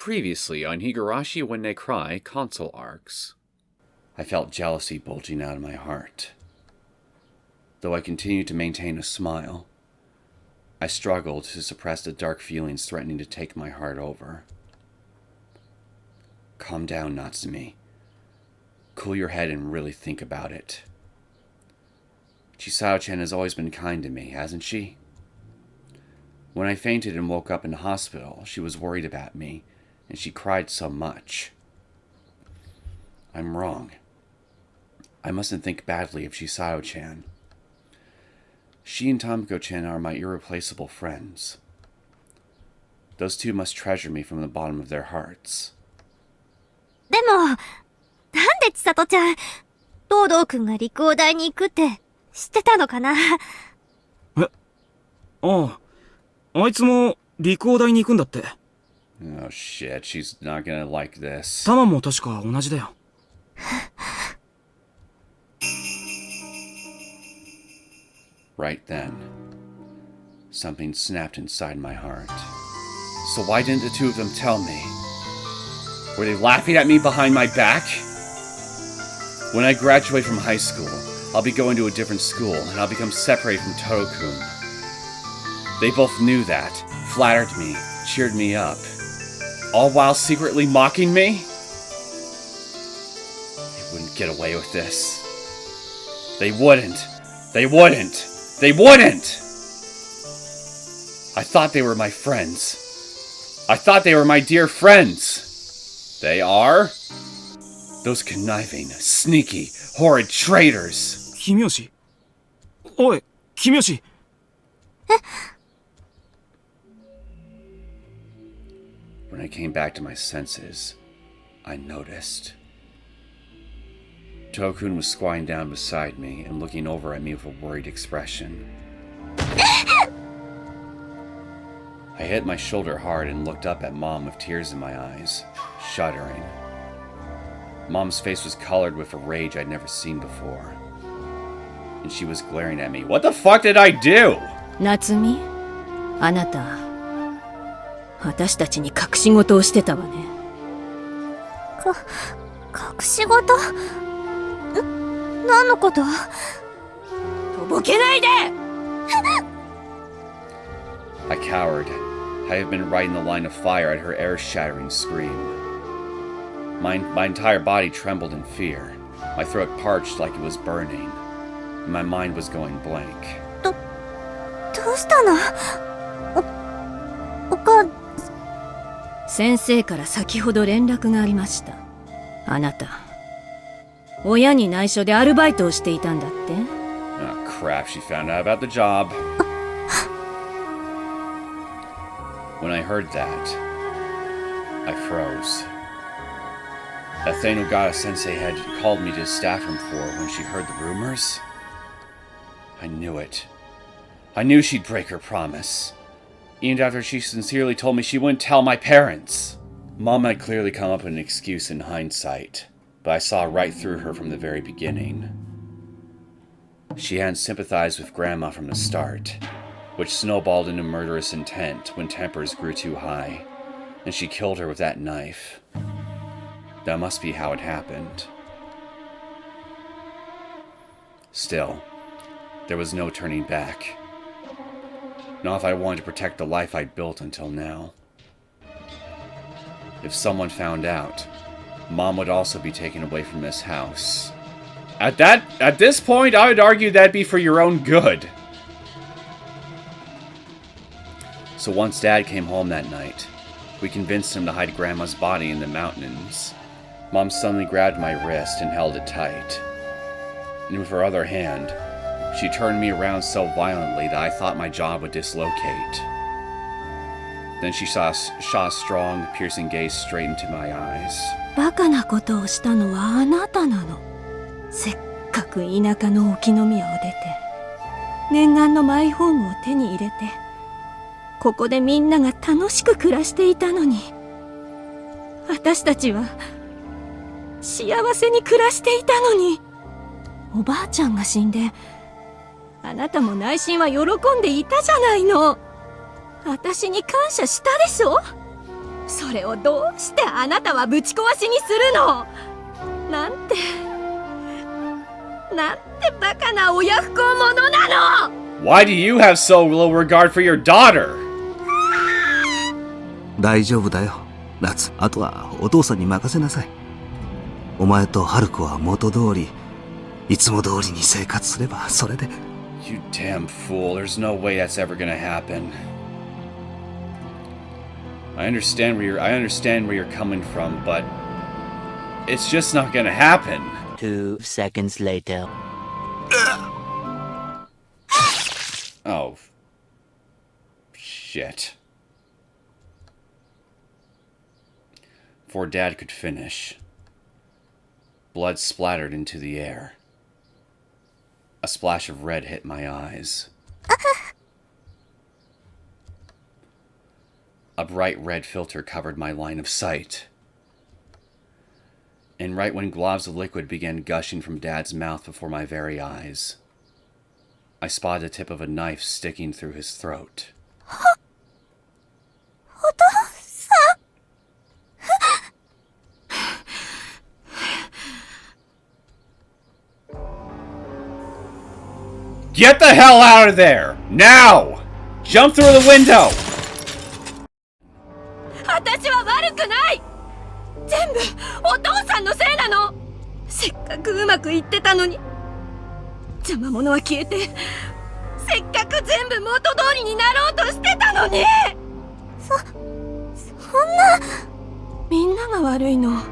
Previously on Higurashi When They Cry console arcs. I felt jealousy bulging out of my heart. Though I continued to maintain a smile, I struggled to suppress the dark feelings threatening to take my heart over. Calm down, Natsumi. Cool your head and really think about it. Chisao-chan has always been kind to me, hasn't she? When I fainted and woke up in the hospital, she was worried about me, and she cried so much. I'm wrong. I mustn't think badly of Chisao-chan. She and Tomoko-chan are my irreplaceable friends. Those two must treasure me from the bottom of their hearts. でも、なんで千里ちゃん、東堂くんが陸王大に行くって知ってたのかな？あいつも陸王大に行くんだって。Oh shit, she's not gonna like this. タマも確か同じだよ。Right then, something snapped inside my heart. So why didn't the two of them tell me? Were they laughing at me behind my back? When I graduate from high school, I'll be going to a different school, and I'll become separated from Toro-kun. They both knew that, flattered me, cheered me up, all while secretly mocking me? They wouldn't get away with this. They wouldn't. They wouldn't. They wouldn't! I thought they were my friends. I thought they were my dear friends. They are? Those conniving, sneaky, horrid traitors. 君吉。おい、君吉。When I came back to my senses, I noticed. Tokun was squatting down beside me and looking over at me with a worried expression. I hit my shoulder hard and looked up at Mom with tears in my eyes, shuddering. Mom's face was colored with a rage I'd never seen before. And she was glaring at me. What the fuck did I do? Natsumi, あなた、私たちに隠し事をしてたわね。隠し事？何のこと？とぼけないでI cowered. I have been right in the line of fire at her air-shattering scream. My entire body trembled in fear. My throat parched like it was burning. And my mind was going blank. どうしたの？お母…先生から先ほど連絡がありました。あなた、親に内緒でアルバイトをしていたんだって？ Oh crap, she found out about the job. When I heard that, I froze. That thing Nogata-sensei had called me to the staff room for when she heard the rumors? I knew it. I knew she'd break her promise. Even after she sincerely told me she wouldn't tell my parents. Mom had clearly come up with an excuse in hindsight, but I saw right through her from the very beginning. She hadn't sympathized with Grandma from the start, which snowballed into murderous intent when tempers grew too high, and she killed her with that knife. That must be how it happened. Still, there was no turning back. Not if I wanted to protect the life I'd built until now. If someone found out, Mom would also be taken away from this house. At this point, I would argue that'd be for your own good. So once Dad came home that night, we convinced him to hide Grandma's body in the mountains. Mom suddenly grabbed my wrist and held it tight. And with her other hand, she turned me around so violently that I thought my jaw would dislocate. Then she shot a strong, piercing gaze straight into my eyes. バカなことをしたのはあなたなの。せっかく田舎の沖宮を出て、念願のマイホームを手に入れて、ここでみんなが楽しく暮らしていたのに、私たちは幸せに暮らしていたのに、おばあちゃんが死んで、あなたも内心は喜んでいたじゃないの。私に感謝したでしょ？それをどうしてあなたはぶち壊しにするの？なんてバカな親不孝者なの！ Why do you have so little regard for your daughter? 大丈夫だよ、夏。あとはお父さんに任せなさい。お前と春子は元通り、いつも通りに生活すればそれで。You damn fool, there's no way that's ever gonna happen. I understand where you're coming from, but it's just not gonna happen. 2 seconds later. Oh. Shit. Before Dad could finish, blood splattered into the air. A splash of red hit my eyes. A bright red filter covered my line of sight. And right when globs of liquid began gushing from Dad's mouth before my very eyes, I spotted the tip of a knife sticking through his throat. Get the hell out of there! Now! Jump through the window! 私は悪くない！全部お父さんのせいなの！せっかくうまくいってたのに。邪魔者は消えて、せっかく全部元通りになろうとしてたのに！そんな…みんなが悪いの。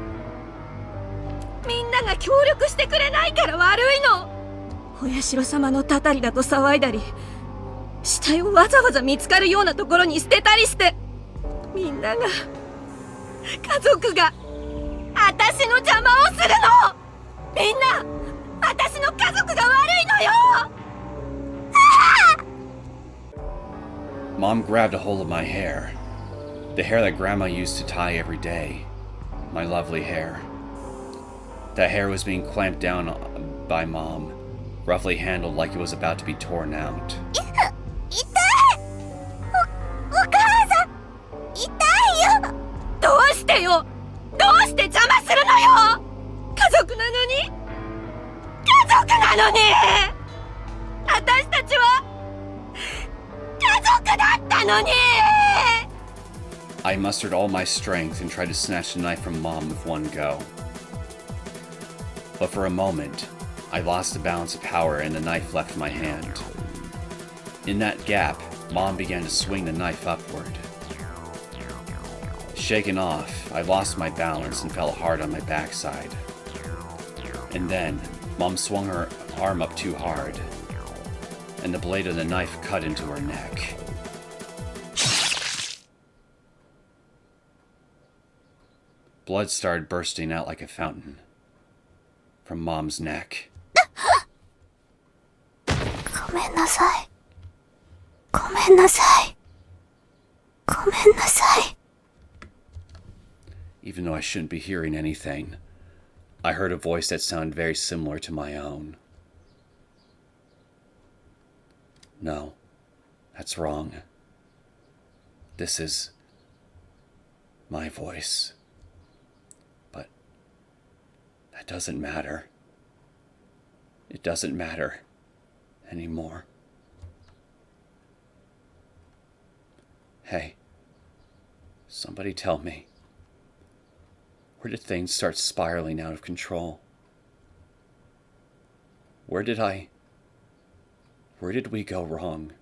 みんなが協力してくれないから悪いの。お社様のたたりだと騒いだり、死体をわざわざ見つかるようなところに捨てたりして、みんなが、家族が私の邪魔をするの！みんな私の家族が悪いのよ！ Mom grabbed a hold of my hair. The hair that Grandma used to tie every day. My lovely hair. That hair was being clamped down by Mom, roughly handled like it was about to be torn out. 痛い！お母さん痛いよ！どうしてよ！どうして邪魔するのよ！家族なのに！家族なのに！私たちは家族だったのに！ I mustered all my strength and tried to snatch the knife from Mom with one go. But for a moment, I lost the balance of power and the knife left my hand. In that gap, Mom began to swing the knife upward. Shaken off, I lost my balance and fell hard on my backside. And then, Mom swung her arm up too hard, and the blade of the knife cut into her neck. Blood started bursting out like a fountain from Mom's neck. ごめんなさい。ごめんなさい。ごめんなさい。 Even though I shouldn't be hearing anything, I heard a voice that sounded very similar to my own. No, that's wrong. This is my voice. But that doesn't matter. It doesn't matter anymore. Hey, somebody tell me. Where did things start spiraling out of control? Where did we go wrong?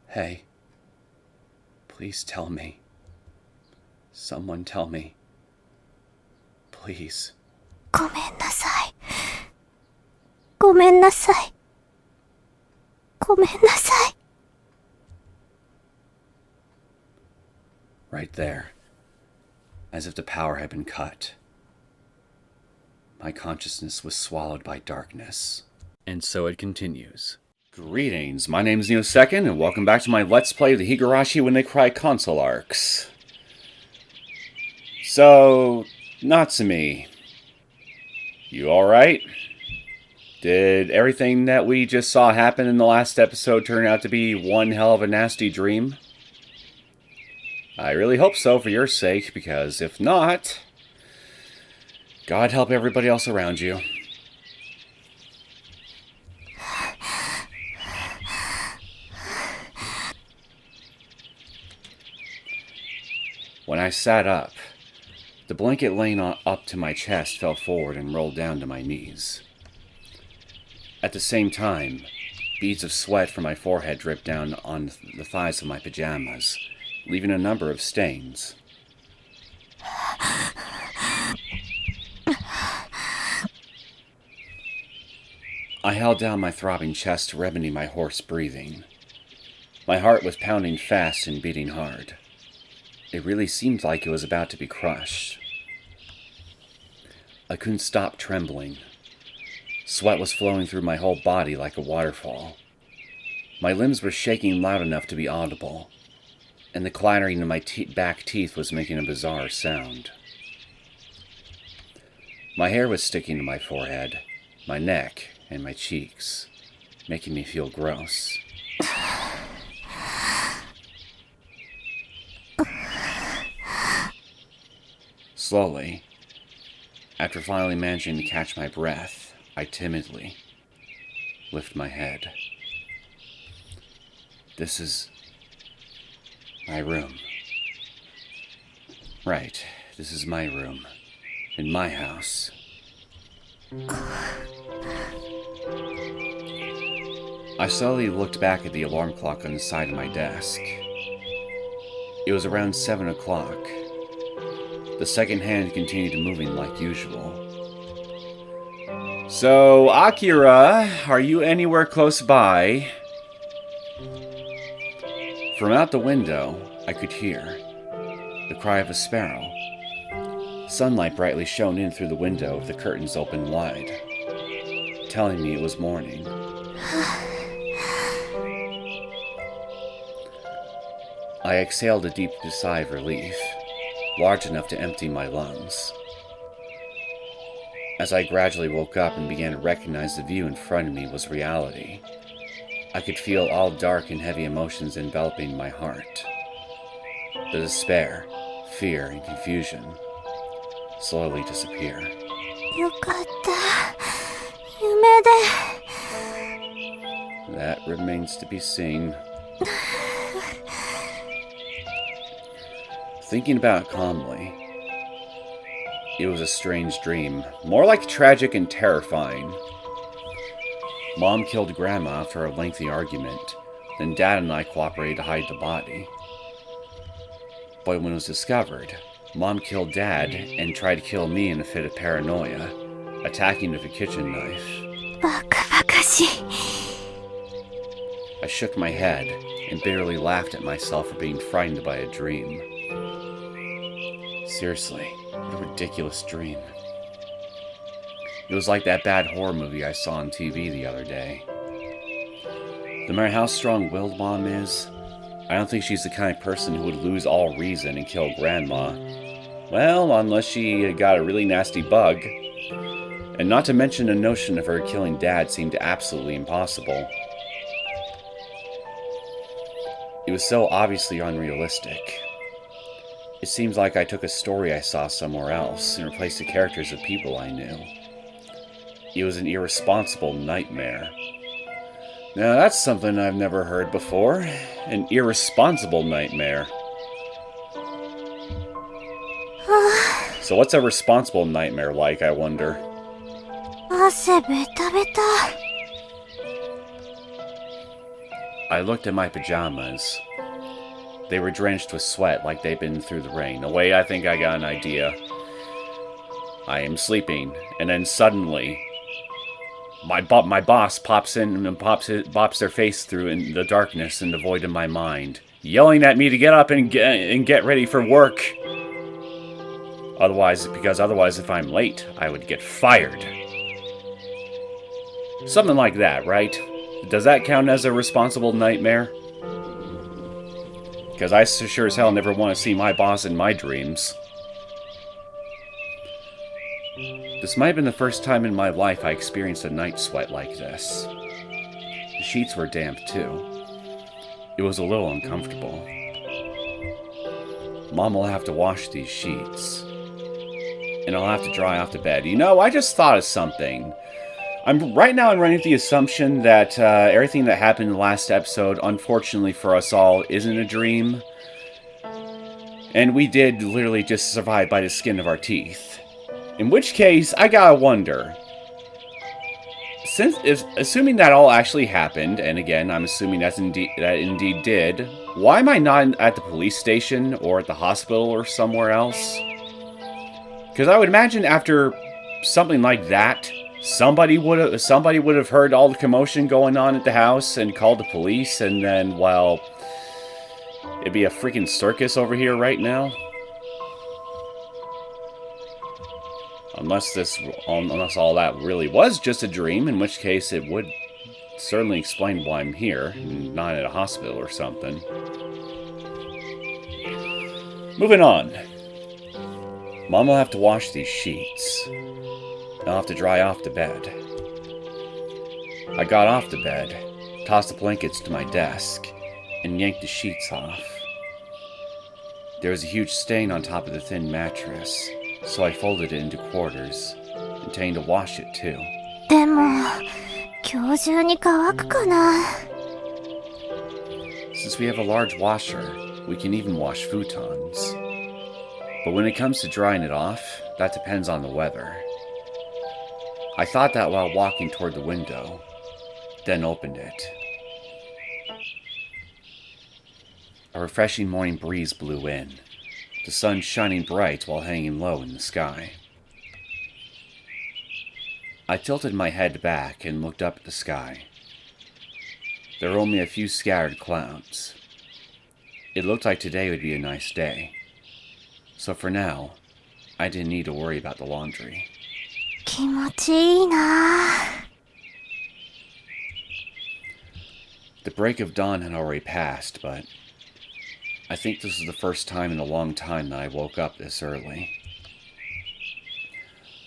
Hey, please tell me. Someone tell me. Please. ごめんなさい。ごめんなさい。ごめんなさい。 Right there. As if the power had been cut. My consciousness was swallowed by darkness. And so it continues. Greetings, my name is Neosekken, and welcome back to my Let's Play of the Higurashi When They Cry console arcs. So, Natsumi, you alright? Did everything that we just saw happen in the last episode turn out to be one hell of a nasty dream? I really hope so for your sake, because if not, God help everybody else around you. When I sat up, the blanket laying up to my chest fell forward and rolled down to my knees. At the same time, beads of sweat from my forehead dripped down on the thighs of my pajamas, leaving a number of stains. I held down my throbbing chest to remedy my hoarse breathing. My heart was pounding fast and beating hard. It really seemed like it was about to be crushed. I couldn't stop trembling. Sweat was flowing through my whole body like a waterfall. My limbs were shaking loud enough to be audible, and the clattering of my back teeth was making a bizarre sound. My hair was sticking to my forehead, my neck, and my cheeks, making me feel gross. Slowly, after finally managing to catch my breath, I timidly lift my head. This is my room. Right, this is my room, in my house. I slowly looked back at the alarm clock on the side of my desk. It was around 7 o'clock. The second hand continued moving like usual. So, Akira, are you anywhere close by? From out the window, I could hear the cry of a sparrow. Sunlight brightly shone in through the window with the curtains open wide, telling me it was morning. I exhaled a deep sigh of relief, large enough to empty my lungs. As I gradually woke up and began to recognize the view in front of me was reality, I could feel all dark and heavy emotions enveloping my heart. The despair, fear, and confusion slowly disappear. よかった。夢で。 That remains to be seen. Thinking about it calmly, it was a strange dream, more like tragic and terrifying. Mom killed Grandma after a lengthy argument, then Dad and I cooperated to hide the body. But when it was discovered, Mom killed Dad and tried to kill me in a fit of paranoia, attacking with a kitchen knife. バカバカしい。 I shook my head and bitterly laughed at myself for being frightened by a dream. Seriously, what a ridiculous dream. It was like that bad horror movie I saw on TV the other day. No matter how strong-willed Mom is, I don't think she's the kind of person who would lose all reason and kill Grandma. Well, unless she got a really nasty bug. And not to mention the notion of her killing Dad seemed absolutely impossible. It was so obviously unrealistic. It seems like I took a story I saw somewhere else and replaced the characters with people I knew. It was an irresponsible nightmare. Now that's something I've never heard before. An irresponsible nightmare. So what's a responsible nightmare like, I wonder? 汗ベタベタ。 I looked at my pajamas. They were drenched with sweat like they'd been through the rain. Away, I think I got an idea. I am sleeping, and then suddenly, my boss pops in and bops their face through in the darkness and the void of my mind, yelling at me to get up and get ready for work. Because otherwise, if I'm late, I would get fired. Something like that, right? Does that count as a responsible nightmare? Because I sure as hell never want to see my boss in my dreams. This might have been the first time in my life I experienced a night sweat like this. The sheets were damp too. It was a little uncomfortable. Mom will have to wash these sheets. And I'll have to dry off the bed. You know, I just thought of something. Right now I'm running with the assumption that everything that happened in the last episode, unfortunately for us all, isn't a dream. And we did literally just survive by the skin of our teeth. In which case, I gotta wonder. Assuming that all actually happened, and again, I'm assuming that indeed did, why am I not at the police station or at the hospital or somewhere else? Because I would imagine after something like that, somebody would have heard all the commotion going on at the house and called the police, and then, well, it'd be a freaking circus over here right now. Unless all that really was just a dream, in which case it would certainly explain why I'm here, not at a hospital or something. Moving on. Mom will have to wash these sheets. I'll have to dry off the bed. I got off the bed, tossed the blankets to my desk, and yanked the sheets off. There was a huge stain on top of the thin mattress, so I folded it into quarters, intending to wash it too. でも、今日中に乾くかな? Since we have a large washer, we can even wash futons. But when it comes to drying it off, that depends on the weather. I thought that while walking toward the window, then opened it. A refreshing morning breeze blew in, the sun shining bright while hanging low in the sky. I tilted my head back and looked up at the sky. There were only a few scattered clouds. It looked like today would be a nice day. So for now, I didn't need to worry about the laundry. 気持ちいいな. The break of dawn had already passed, but I think this was the first time in a long time that I woke up this early.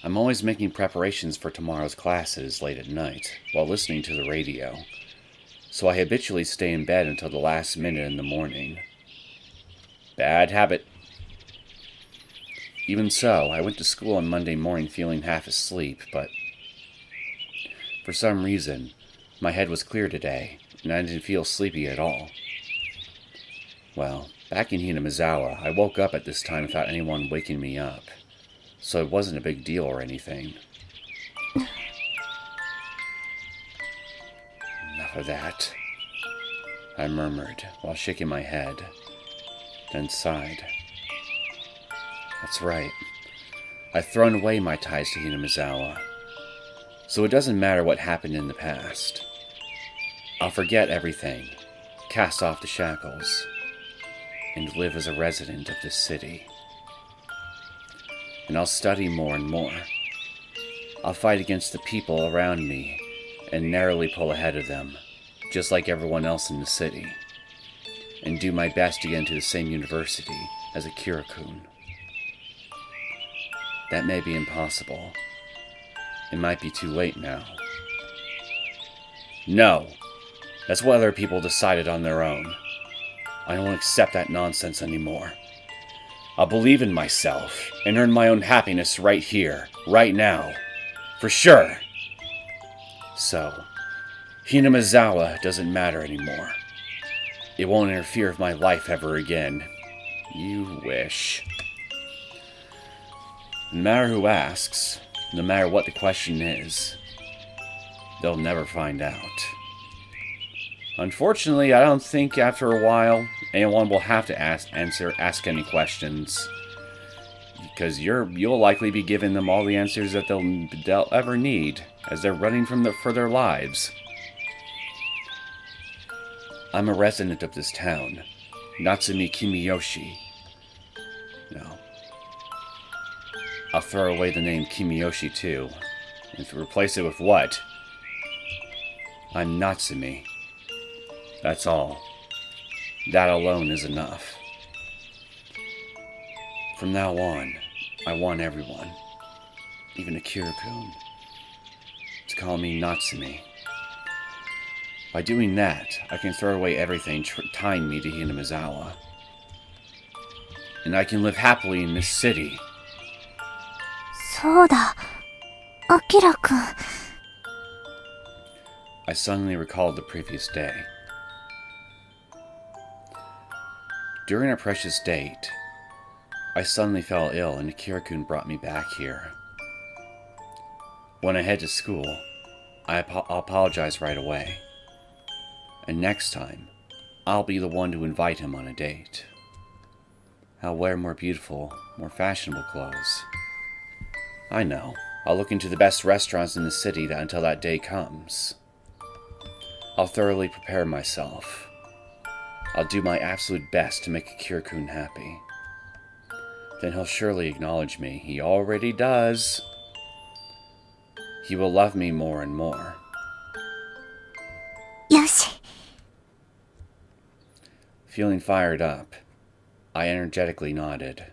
I'm always making preparations for tomorrow's classes late at night while listening to the radio, so I habitually stay in bed until the last minute in the morning. Bad habit. Even so, I went to school on Monday morning feeling half asleep, but for some reason, my head was clear today, and I didn't feel sleepy at all. Well, back in Hinamizawa, I woke up at this time without anyone waking me up, so it wasn't a big deal or anything. Enough of that, I murmured while shaking my head, then sighed. That's right. I've thrown away my ties to Hinamizawa, so it doesn't matter what happened in the past. I'll forget everything, cast off the shackles, and live as a resident of this city. And I'll study more and more. I'll fight against the people around me and narrowly pull ahead of them, just like everyone else in the city, and do my best to get into the same university as a Kirakun. That may be impossible. It might be too late now. No! That's what other people decided on their own. I don't accept that nonsense anymore. I'll believe in myself and earn my own happiness right here, right now. For sure! So, Hinamizawa doesn't matter anymore. It won't interfere with my life ever again. You wish. No matter who asks, no matter what the question is, they'll never find out. Unfortunately, I don't think after a while anyone will have to ask any questions, because you'll likely be giving them all the answers that they'll ever need as they're running for their lives. I'm a resident of this town, Natsumi Kimiyoshi. No. I'll throw away the name Kimiyoshi too, and replace it with what? I'm Natsumi. That's all. That alone is enough. From now on, I want everyone, even a Kirakun, to call me Natsumi. By doing that, I can throw away everything tying me to Hinamizawa. and I can live happily in this city. そうだ。アキラくん。I suddenly recalled the previous day. During our precious date, I suddenly fell ill and Akira-kun brought me back here. When I head to school, I'll apologize right away. And next time, I'll be the one to invite him on a date. I'll wear more beautiful, more fashionable clothes. I know, I'll look into the best restaurants in the city until that day comes. I'll thoroughly prepare myself. I'll do my absolute best to make Akira-kun happy. Then he'll surely acknowledge me. He already does. He will love me more and more. よし。 Feeling fired up, I energetically nodded.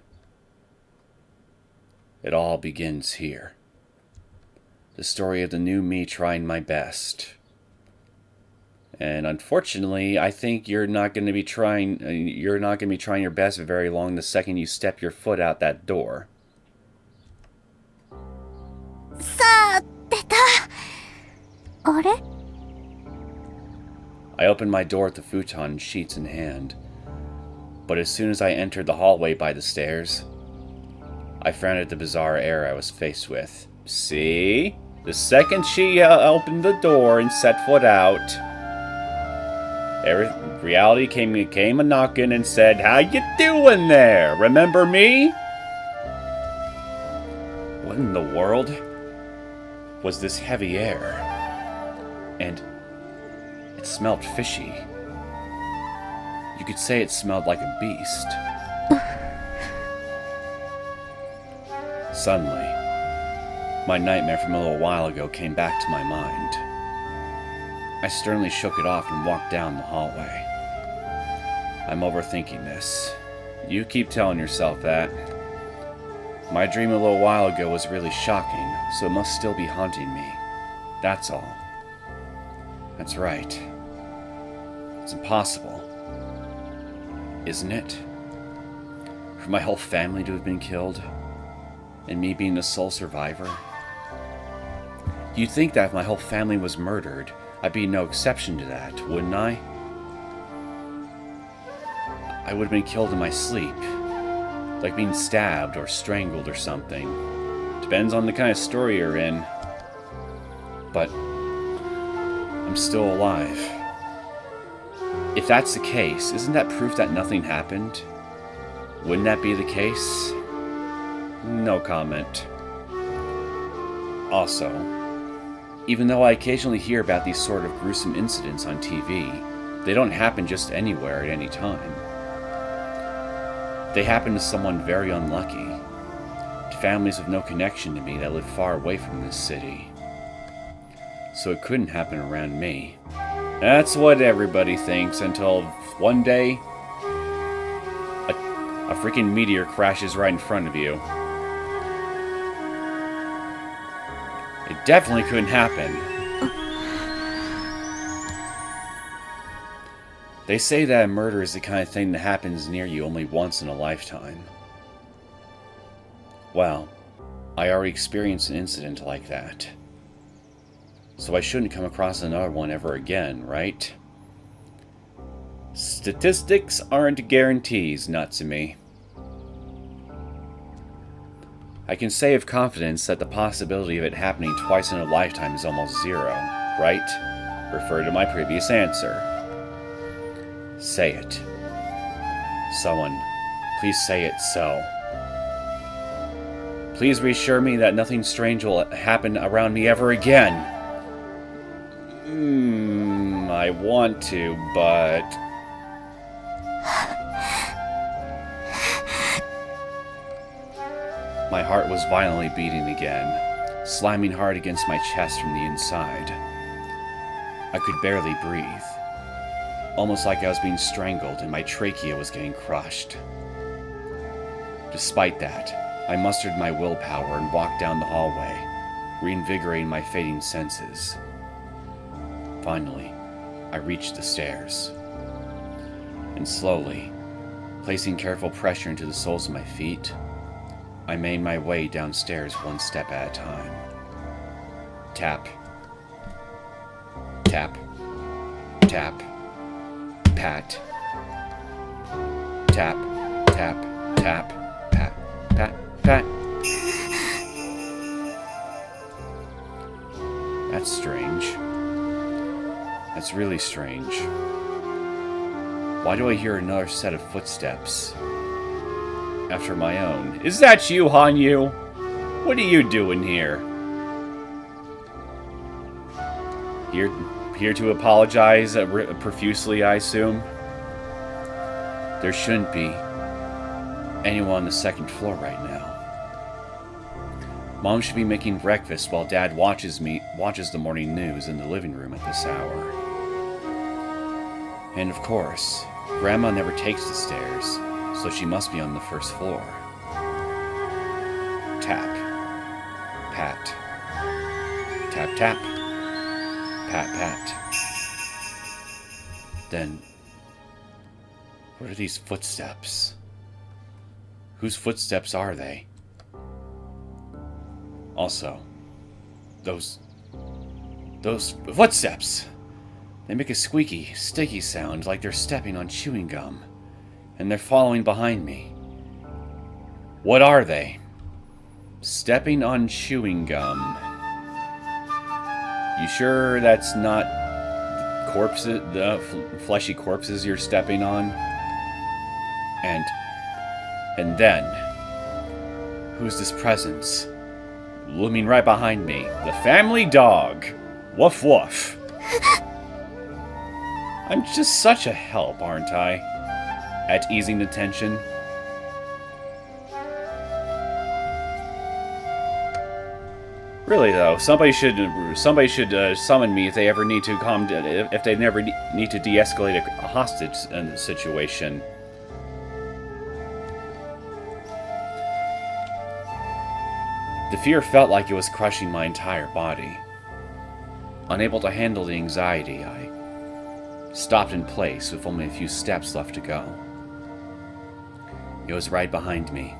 It all begins here. The story of the new me trying my best. And unfortunately, I think you're not going to be trying your best very long the second you step your foot out that door. さあ、出た。あれ？ I opened my door with the futon sheets in hand. But as soon as I entered the hallway by the stairs, I frowned at the bizarre air I was faced with. See? The second she opened the door and set foot out, reality came a knocking and said, "How you doing there? Remember me?" What in the world was this heavy air? And it smelled fishy. You could say it smelled like a beast. Suddenly, my nightmare from a little while ago came back to my mind. I sternly shook it off and walked down the hallway. I'm overthinking this. You keep telling yourself that. My dream a little while ago was really shocking, so it must still be haunting me. That's all. That's right. It's impossible. Isn't it? For my whole family to have been killed, and me being the sole survivor. You'd think that if my whole family was murdered, I'd be no exception to that, wouldn't I? I would have been killed in my sleep, like being stabbed or strangled or something. Depends on the kind of story you're in. But I'm still alive. If that's the case, isn't that proof that nothing happened? Wouldn't that be the case? No comment. Also, even though I occasionally hear about these sort of gruesome incidents on TV, they don't happen just anywhere at any time. They happen to someone very unlucky, to families with no connection to me that live far away from this city. So it couldn't happen around me. That's what everybody thinks until one day, a freaking meteor crashes right in front of you. It definitely couldn't happen. They say that a murder is the kind of thing that happens near you only once in a lifetime. Well, I already experienced an incident like that. So I shouldn't come across another one ever again, right? Statistics aren't guarantees, Natsumi. I can say with confidence that the possibility of it happening twice in a lifetime is almost zero, right? Refer to my previous answer. Say it. Someone, please say it so. Please reassure me that nothing strange will happen around me ever again. I want to, but... My heart was violently beating again, slamming hard against my chest from the inside. I could barely breathe, almost like I was being strangled and my trachea was getting crushed. Despite that, I mustered my willpower and walked down the hallway, reinvigorating my fading senses. Finally, I reached the stairs, and slowly, Placing careful pressure into the soles of my feet, I made my way downstairs one step at a time. Tap. Tap. Tap. Pat. Tap. Tap. Tap. Pat. Pat. Pat. That's strange. That's really strange. Why do I hear another set of footsteps? After my own. Is that you, Hanyu? What are you doing here? Here to apologize profusely, I assume? There shouldn't be anyone on the second floor right now. Mom should be making breakfast while Dad watches the morning news in the living room at this hour. And of course, Grandma never takes the stairs, so she must be on the first floor. Tap. Pat. Tap tap. Pat pat. Then, what are these footsteps? Whose footsteps are they? Also, those footsteps! They make a squeaky, sticky sound like they're stepping on chewing gum. And they're following behind me. What are they? Stepping on chewing gum. You sure that's not corpses, the fleshy corpses you're stepping on? And then, who's this presence? Looming right behind me. The family dog. Woof woof. I'm just such a help, aren't I? At easing the tension. Really though, somebody should summon me if they ever need to if they never need to de-escalate a hostage situation. The fear felt like it was crushing my entire body. Unable to handle the anxiety, I stopped in place with only a few steps left to go. It was right behind me,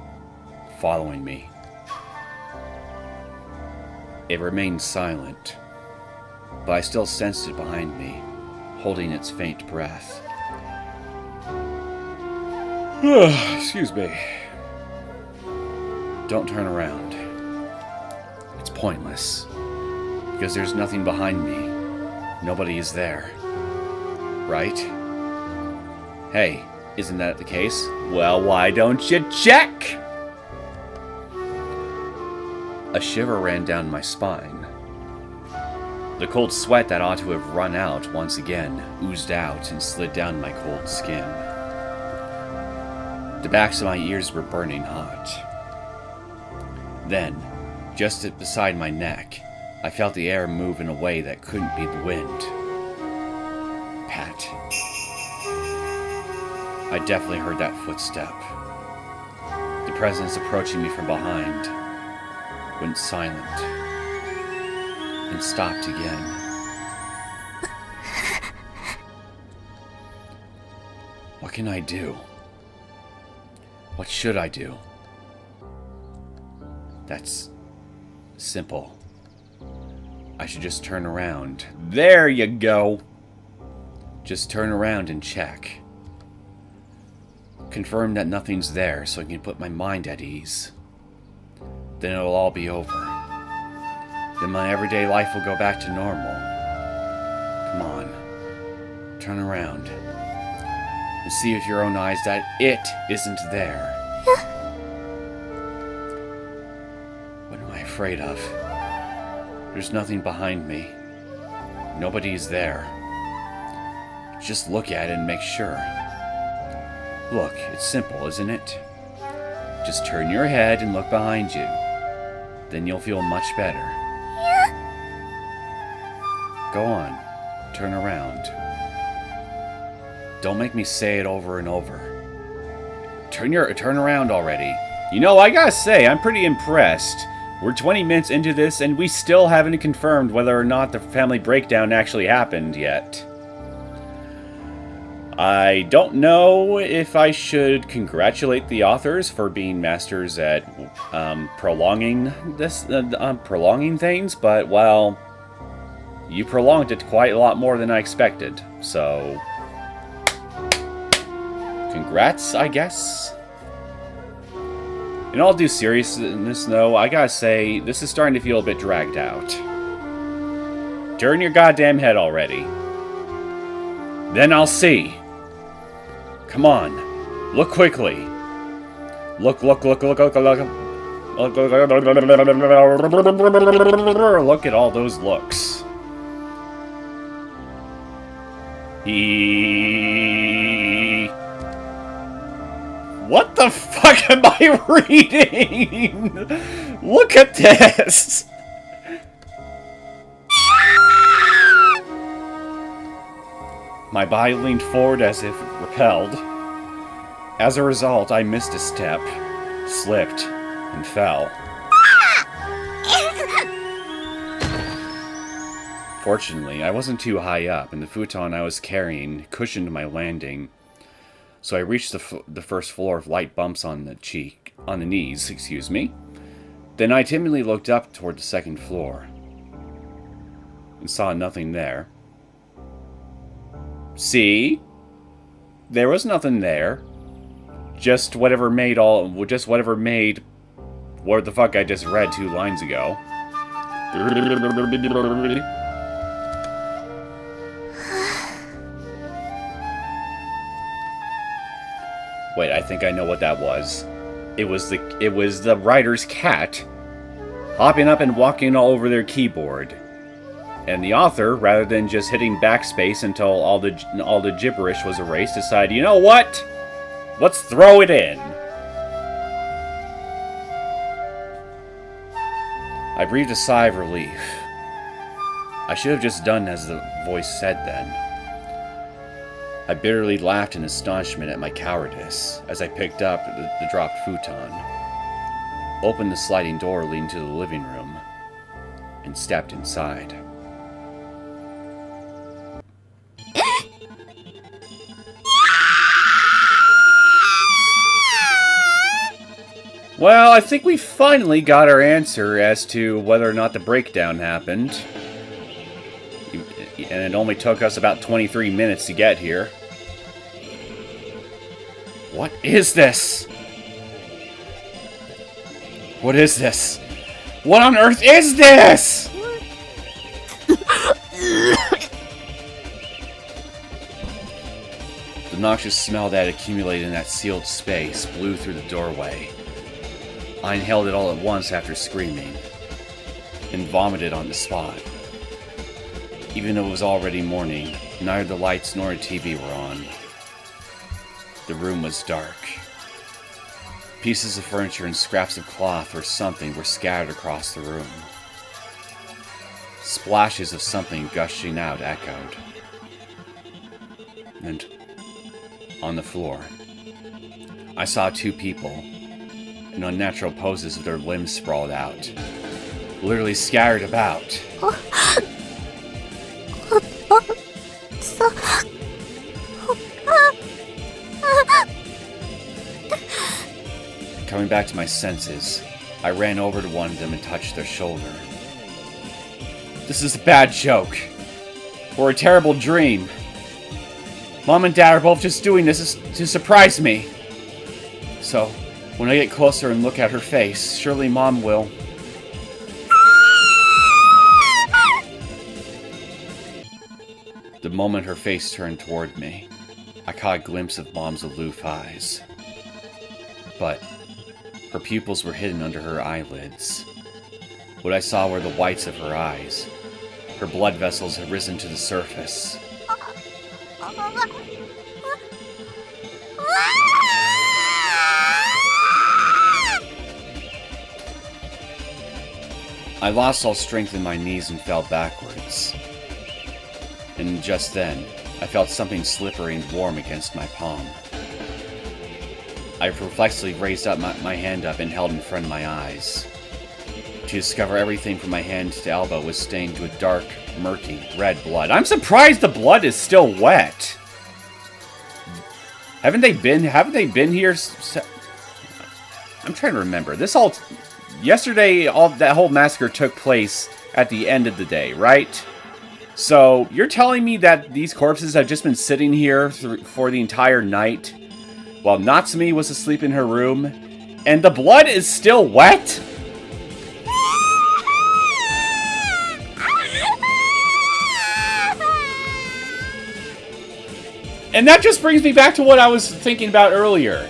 following me. It remained silent, but I still sensed it behind me, holding its faint breath. Excuse me. Don't turn around. It's pointless, because there's nothing behind me. Nobody is there. Right? Hey, isn't that the case? Well, why don't you check? A shiver ran down my spine. The cold sweat that ought to have run out once again oozed out and slid down my cold skin. The backs of my ears were burning hot. Then, just beside my neck, I felt the air move in a way that couldn't be the wind. Pat. I definitely heard that footstep. The presence approaching me from behind went silent and stopped again. What can I do? What should I do? That's simple. I should just turn around. There you go! Just turn around and check. Confirm that nothing's there so I can put my mind at ease. Then it'll all be over. Then my everyday life will go back to normal. Come on. Turn around. And see with your own eyes that it isn't there. What am I afraid of? There's nothing behind me. Nobody's there. Just look at it and make sure. Look, it's simple, isn't it? Just turn your head and look behind you. Then you'll feel much better. Go on. Turn around. Don't make me say it over and over. Turn around already. You know, I gotta say, I'm pretty impressed. We're 20 minutes into this, and we still haven't confirmed whether or not the family breakdown actually happened yet. I don't know if I should congratulate the authors for being masters at prolonging things, but, well, you prolonged it quite a lot more than I expected, so congrats, I guess. In all due seriousness, though, I gotta say, this is starting to feel a bit dragged out. Turn your goddamn head already. Then I'll see. Come on. Look quickly. Look. Look at all those looks. What the fuck am I reading? Look at this! My body leaned forward as if repelled. As a result, I missed a step, slipped, and fell. Fortunately, I wasn't too high up, and the futon I was carrying cushioned my landing, so I reached the first floor with light bumps on the knees, excuse me. Then I timidly looked up toward the second floor, and saw nothing there. See? There was nothing there. Just whatever made what the fuck I just read 2 lines ago. Wait, I think I know what that was. It was the writer's cat hopping up and walking all over their keyboard. And the author, rather than just hitting backspace until all the gibberish was erased, decided, you know what? Let's throw it in. I breathed a sigh of relief. I should have just done as the voice said then. I bitterly laughed in astonishment at my cowardice as I picked up the dropped futon, opened the sliding door leading to the living room, and stepped inside. Well, I think we finally got our answer as to whether or not the breakdown happened. And it only took us about 23 minutes to get here. What is this? What is this? What on earth is this? The noxious smell that accumulated in that sealed space blew through the doorway. I inhaled it all at once after screaming, and vomited on the spot. Even though it was already morning, neither the lights nor the TV were on. The room was dark. Pieces of furniture and scraps of cloth or something were scattered across the room. Splashes of something gushing out echoed. And on the floor, I saw 2 people in unnatural poses with their limbs sprawled out, literally scattered about. Coming back to my senses, I ran over to one of them and touched their shoulder. This is a bad joke, or a terrible dream. Mom and Dad are both just doing this to surprise me. So, when I get closer and look at her face, surely Mom will. The moment her face turned toward me, I caught a glimpse of Mom's aloof eyes. But her pupils were hidden under her eyelids. What I saw were the whites of her eyes. Her blood vessels had risen to the surface. I lost all strength in my knees and fell backwards. And just then, I felt something slippery and warm against my palm. I reflexively raised up my hand up and held in front of my eyes, to discover everything from my hand to elbow was stained with dark, murky, red blood. I'm surprised the blood is still wet! Haven't they been here? I'm trying to remember. Yesterday, that whole massacre took place at the end of the day, right? So, you're telling me that these corpses have just been sitting here for the entire night while Natsumi was asleep in her room, and the blood is still wet? And that just brings me back to what I was thinking about earlier.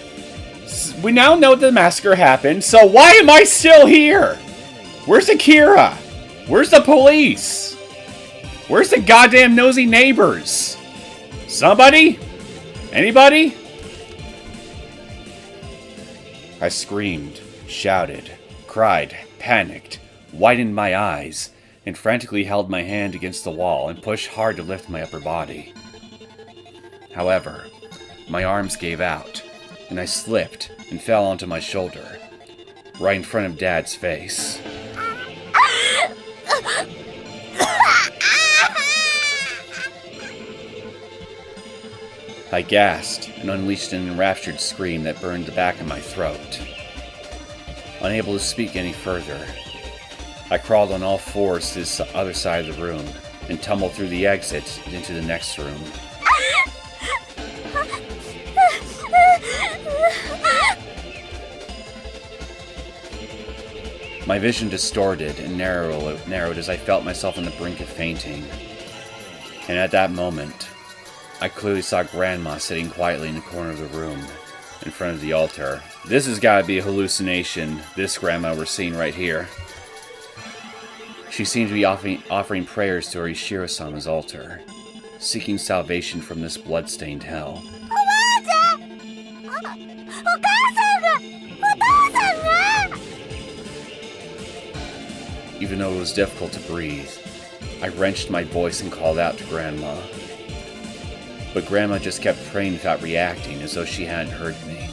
We now know the massacre happened, so why am I still here? Where's Akira? Where's the police? Where's the goddamn nosy neighbors? Somebody? Anybody? I screamed, shouted, cried, panicked, widened my eyes, and frantically held my hand against the wall and pushed hard to lift my upper body. However, my arms gave out, and I slipped and fell onto my shoulder, right in front of Dad's face. I gasped and unleashed an enraptured scream that burned the back of my throat. Unable to speak any further, I crawled on all fours to the other side of the room and tumbled through the exit into the next room. My vision distorted and narrowed as I felt myself on the brink of fainting. And at that moment, I clearly saw Grandma sitting quietly in the corner of the room, in front of the altar. This has got to be a hallucination, this Grandma we're seeing right here. She seemed to be offering prayers to Ishiro-sama's altar, seeking salvation from this blood-stained hell. Even though it was difficult to breathe, I wrenched my voice and called out to Grandma. But Grandma just kept praying without reacting, as though she hadn't heard me.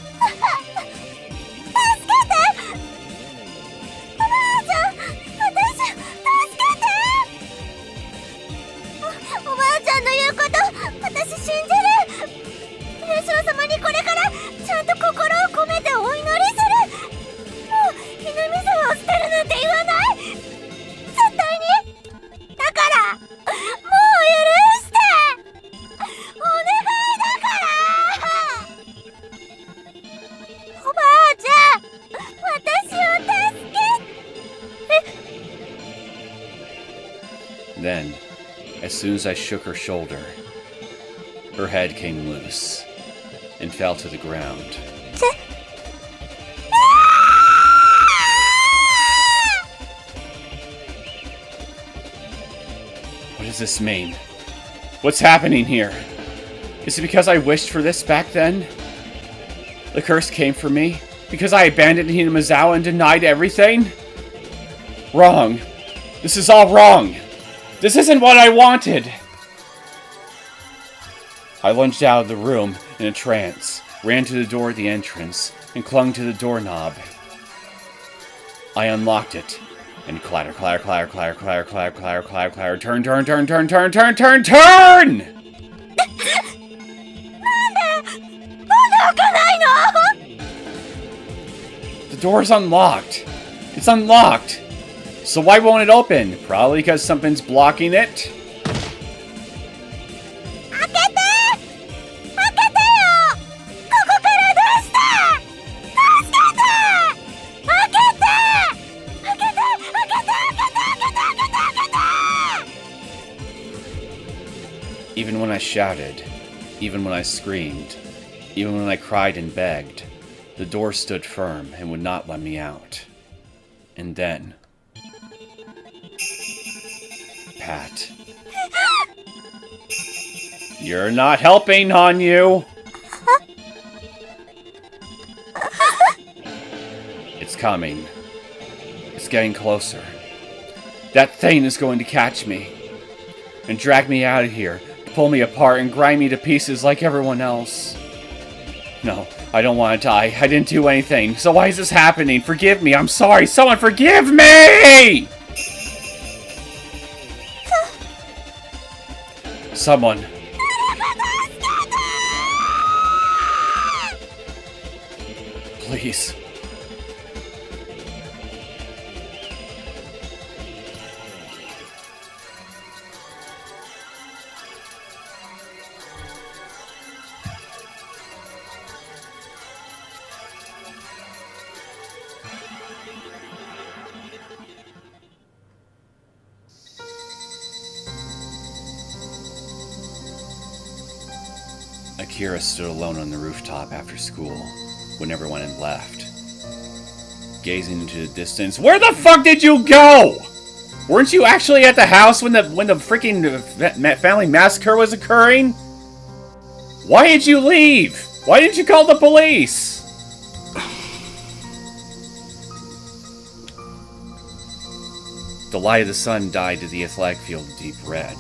Then, as soon as I shook her shoulder, her head came loose and fell to the ground. What does this mean? What's happening here? Is it because I wished for this back then? The curse came for me because I abandoned Hinamizawa and denied everything? Wrong. This is all wrong. This isn't what I wanted! I lunged out of the room in a trance, ran to the door at the entrance, and clung to the doorknob. I unlocked it, and clatter, clatter, clatter, clatter, clatter, clatter, clatter, clatter, clatter, turn, turn, turn, turn, turn, turn, turn, turn! The door's unlocked. It's unlocked. So why won't it open? Probably because something's blocking it. Even when I shouted, even when I screamed, even when I cried and begged, the door stood firm and would not let me out. And then... Pat. You're not helping, Hanyu! It's coming. It's getting closer. That thing is going to catch me and drag me out of here, pull me apart and grind me to pieces like everyone else. No, I don't want to die. I didn't do anything. So why is this happening? Forgive me. I'm sorry. Someone forgive me! Someone. please. Akira stood alone on the rooftop after school, when everyone had left. Gazing into the distance, where the fuck did you go? Weren't you actually at the house when the freaking family massacre was occurring? Why did you leave? Why didn't you call the police? The light of the sun dyed the athletic field deep red,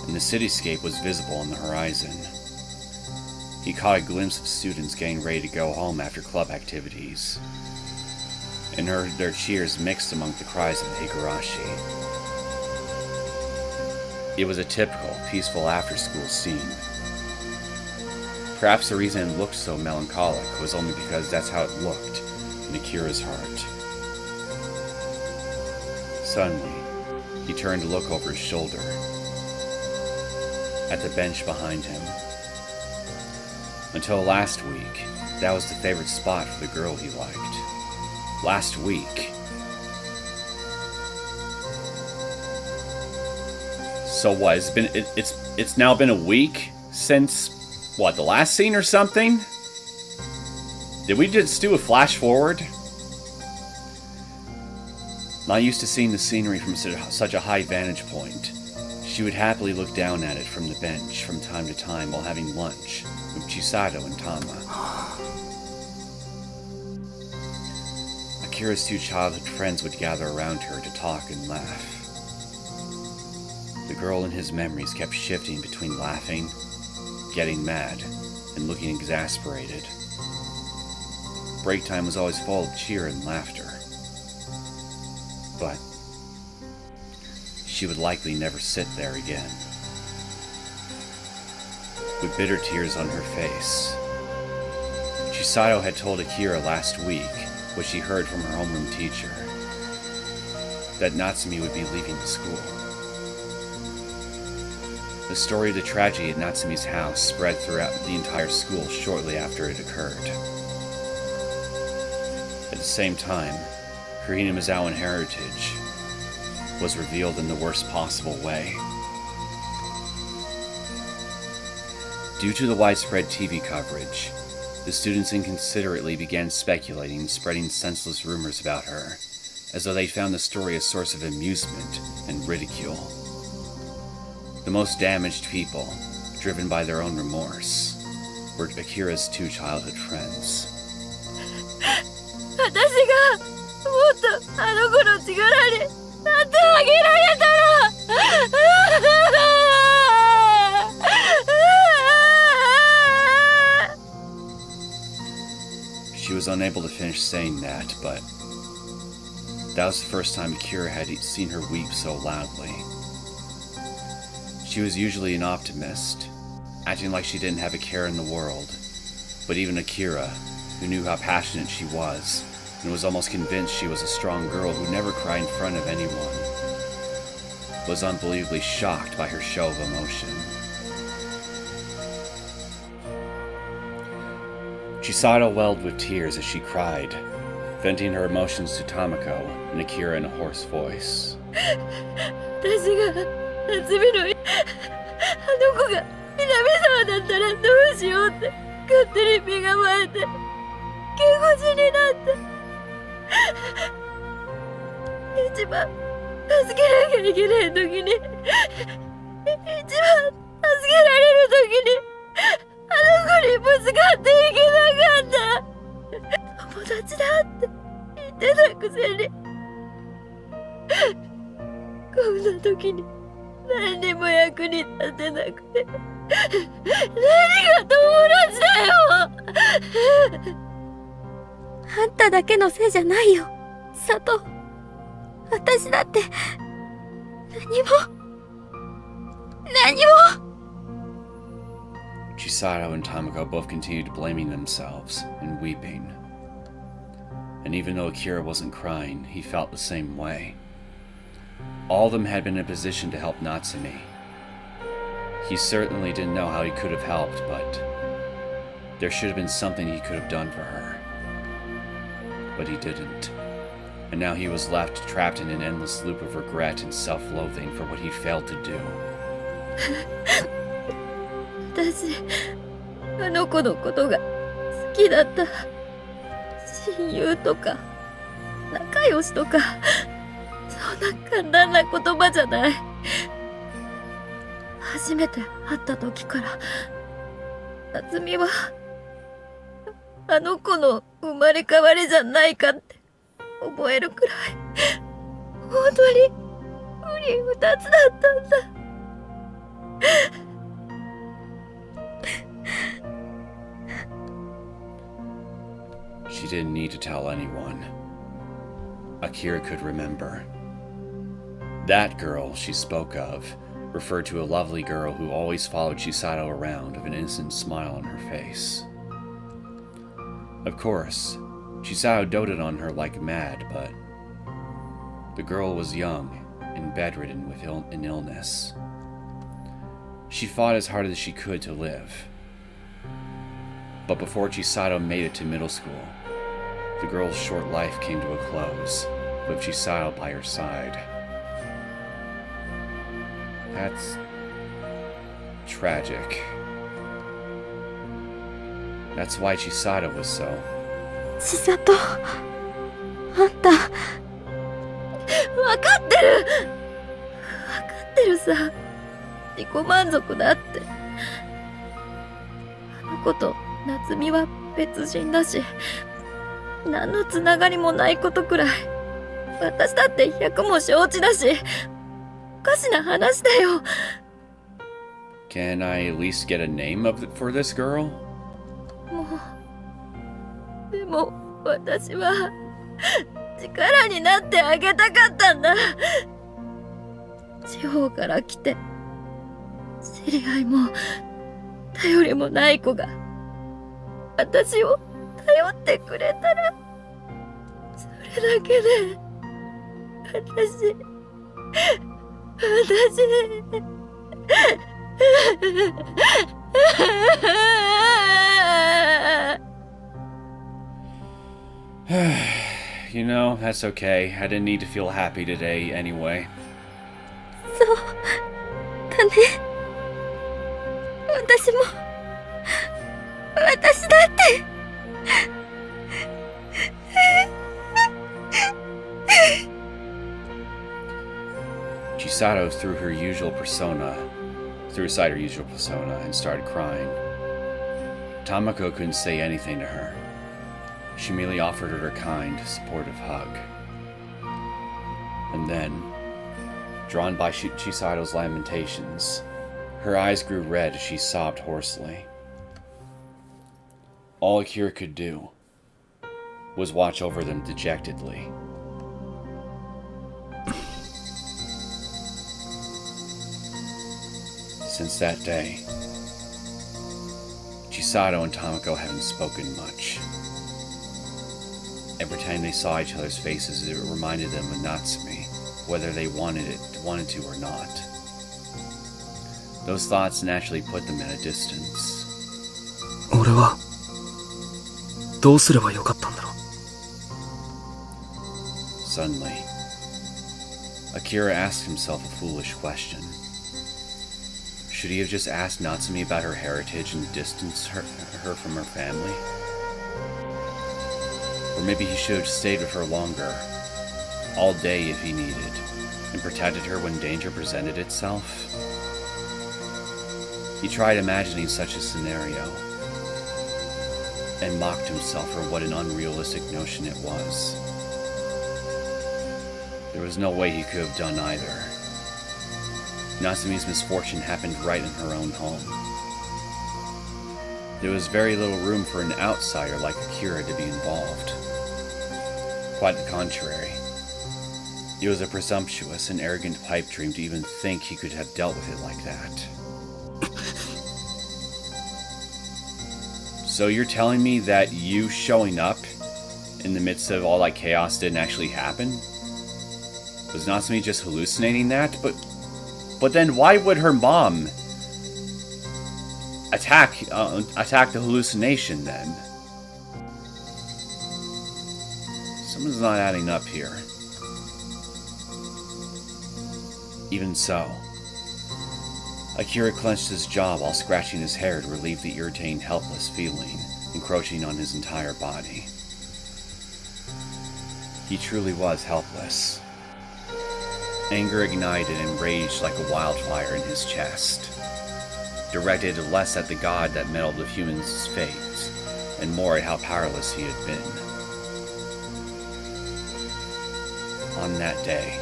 and the cityscape was visible on the horizon. He caught a glimpse of students getting ready to go home after club activities, and heard their cheers mixed among the cries of the Higurashi. It was a typical, peaceful after-school scene. Perhaps the reason it looked so melancholic was only because that's how it looked in Akira's heart. Suddenly, he turned to look over his shoulder at the bench behind him. Until last week, that was the favorite spot for the girl he liked. Last week. So what? It's now been a week since what, the last scene or something? Did we just do a flash forward? Not used to seeing the scenery from such a high vantage point, she would happily look down at it from the bench from time to time while having lunch with Chisato and Tama. Akira's two childhood friends would gather around her to talk and laugh. The girl in his memories kept shifting between laughing, getting mad, and looking exasperated. Break time was always full of cheer and laughter. But she would likely never sit there again. With bitter tears on her face, Chisato had told Akira last week what she heard from her homeroom teacher, that Natsumi would be leaving the school. The story of the tragedy at Natsumi's house spread throughout the entire school shortly after it occurred. At the same time, her Hinamizawan heritage was revealed in the worst possible way. Due to the widespread TV coverage, the students inconsiderately began speculating and spreading senseless rumors about her, as though they found the story a source of amusement and ridicule. The most damaged people, driven by their own remorse, were Akira's two childhood friends. 私がもっとあの子の力になってあげられたら She was unable to finish saying that, but that was the first time Akira had seen her weep so loudly. She was usually an optimist, acting like she didn't have a care in the world, but even Akira, who knew how passionate she was, and was almost convinced she was a strong girl who never cried in front of anyone, was unbelievably shocked by her show of emotion. Chisato welled with tears as she cried, venting her emotions to Tamako and Akira in a hoarse voice. 私が夏美のあの子が南沢だったらどうしようって勝手に身構えて敬語死になって一番助けなきゃいけない時に一番助けられる時にあの子にぶつかっていけなかった友達だって言ってたくせにこんな時に何にも役に立てなくて何が友達だよあんただけのせいじゃないよ佐藤私だって何も Chisato and Tamako both continued blaming themselves and weeping. And even though Akira wasn't crying, he felt the same way. All of them had been in a position to help Natsumi. He certainly didn't know how he could have helped, but there should have been something he could have done for her. But he didn't. And now he was left trapped in an endless loop of regret and self-loathing for what he failed to do. 私、あの子のことが好きだった。親友とか、仲良しとか、そんな簡単な言葉じゃない。初めて会った時から、夏美は、あの子の生まれ変わりじゃないかって思えるくらい、本当に無理二つだったんだ。She didn't need to tell anyone. Akira could remember. That girl she spoke of referred to a lovely girl who always followed Chisato around with an innocent smile on her face. Of course, Chisato doted on her like mad, but the girl was young and bedridden with an illness. She fought as hard as she could to live. But before Chisato made it to middle school, the girl's short life came to a close, with Chisato by her side. That's tragic. That's why Chisato was so. 千里、あんた、わかってる。わかってるさ。自己満足だって。あの子と夏美は別人だし、何のつながりもないことくらい、私だって100も承知だし、おかしな話だよ。Can I at least get a name for this girl? でも私は力になってあげたかったんだ。地方から来て知り合いも頼りもない子が私を頼ってくれたら、それだけで私You know, that's okay. I didn't need to feel happy today anyway. そうだね。私も、私だって。Chisato threw aside her usual persona and started crying. Tamako couldn't say anything to her. She merely offered her a kind, supportive hug. And then, drawn by Chisato's lamentations, her eyes grew red as she sobbed hoarsely. All Akira could do was watch over them dejectedly. Since that day, Chisato and Tamako haven't spoken much. Every time they saw each other's faces, it reminded them of Natsumi, whether they wanted to or not. Those thoughts naturally put them at a distance. 俺はどうすればよかったんだろう。 Suddenly, Akira asked himself a foolish question. Should he have just asked Natsumi about her heritage and distanced her from her family? Or maybe he should have stayed with her longer, all day if he needed, and protected her when danger presented itself? He tried imagining such a scenario, and mocked himself for what an unrealistic notion it was. There was no way he could have done either. Natsumi's misfortune happened right in her own home. There was very little room for an outsider like Akira to be involved. Quite the contrary. It was a presumptuous and arrogant pipe dream to even think he could have dealt with it like that. So you're telling me that you showing up in the midst of all that chaos didn't actually happen? Was Natsumi just hallucinating that? But then why would her mom attack the hallucination then? Something's not adding up here. Even so, Akira clenched his jaw while scratching his hair to relieve the irritating, helpless feeling encroaching on his entire body. He truly was helpless. Anger ignited and raged like a wildfire in his chest, directed less at the god that meddled with humans' fates, and more at how powerless he had been. On that day,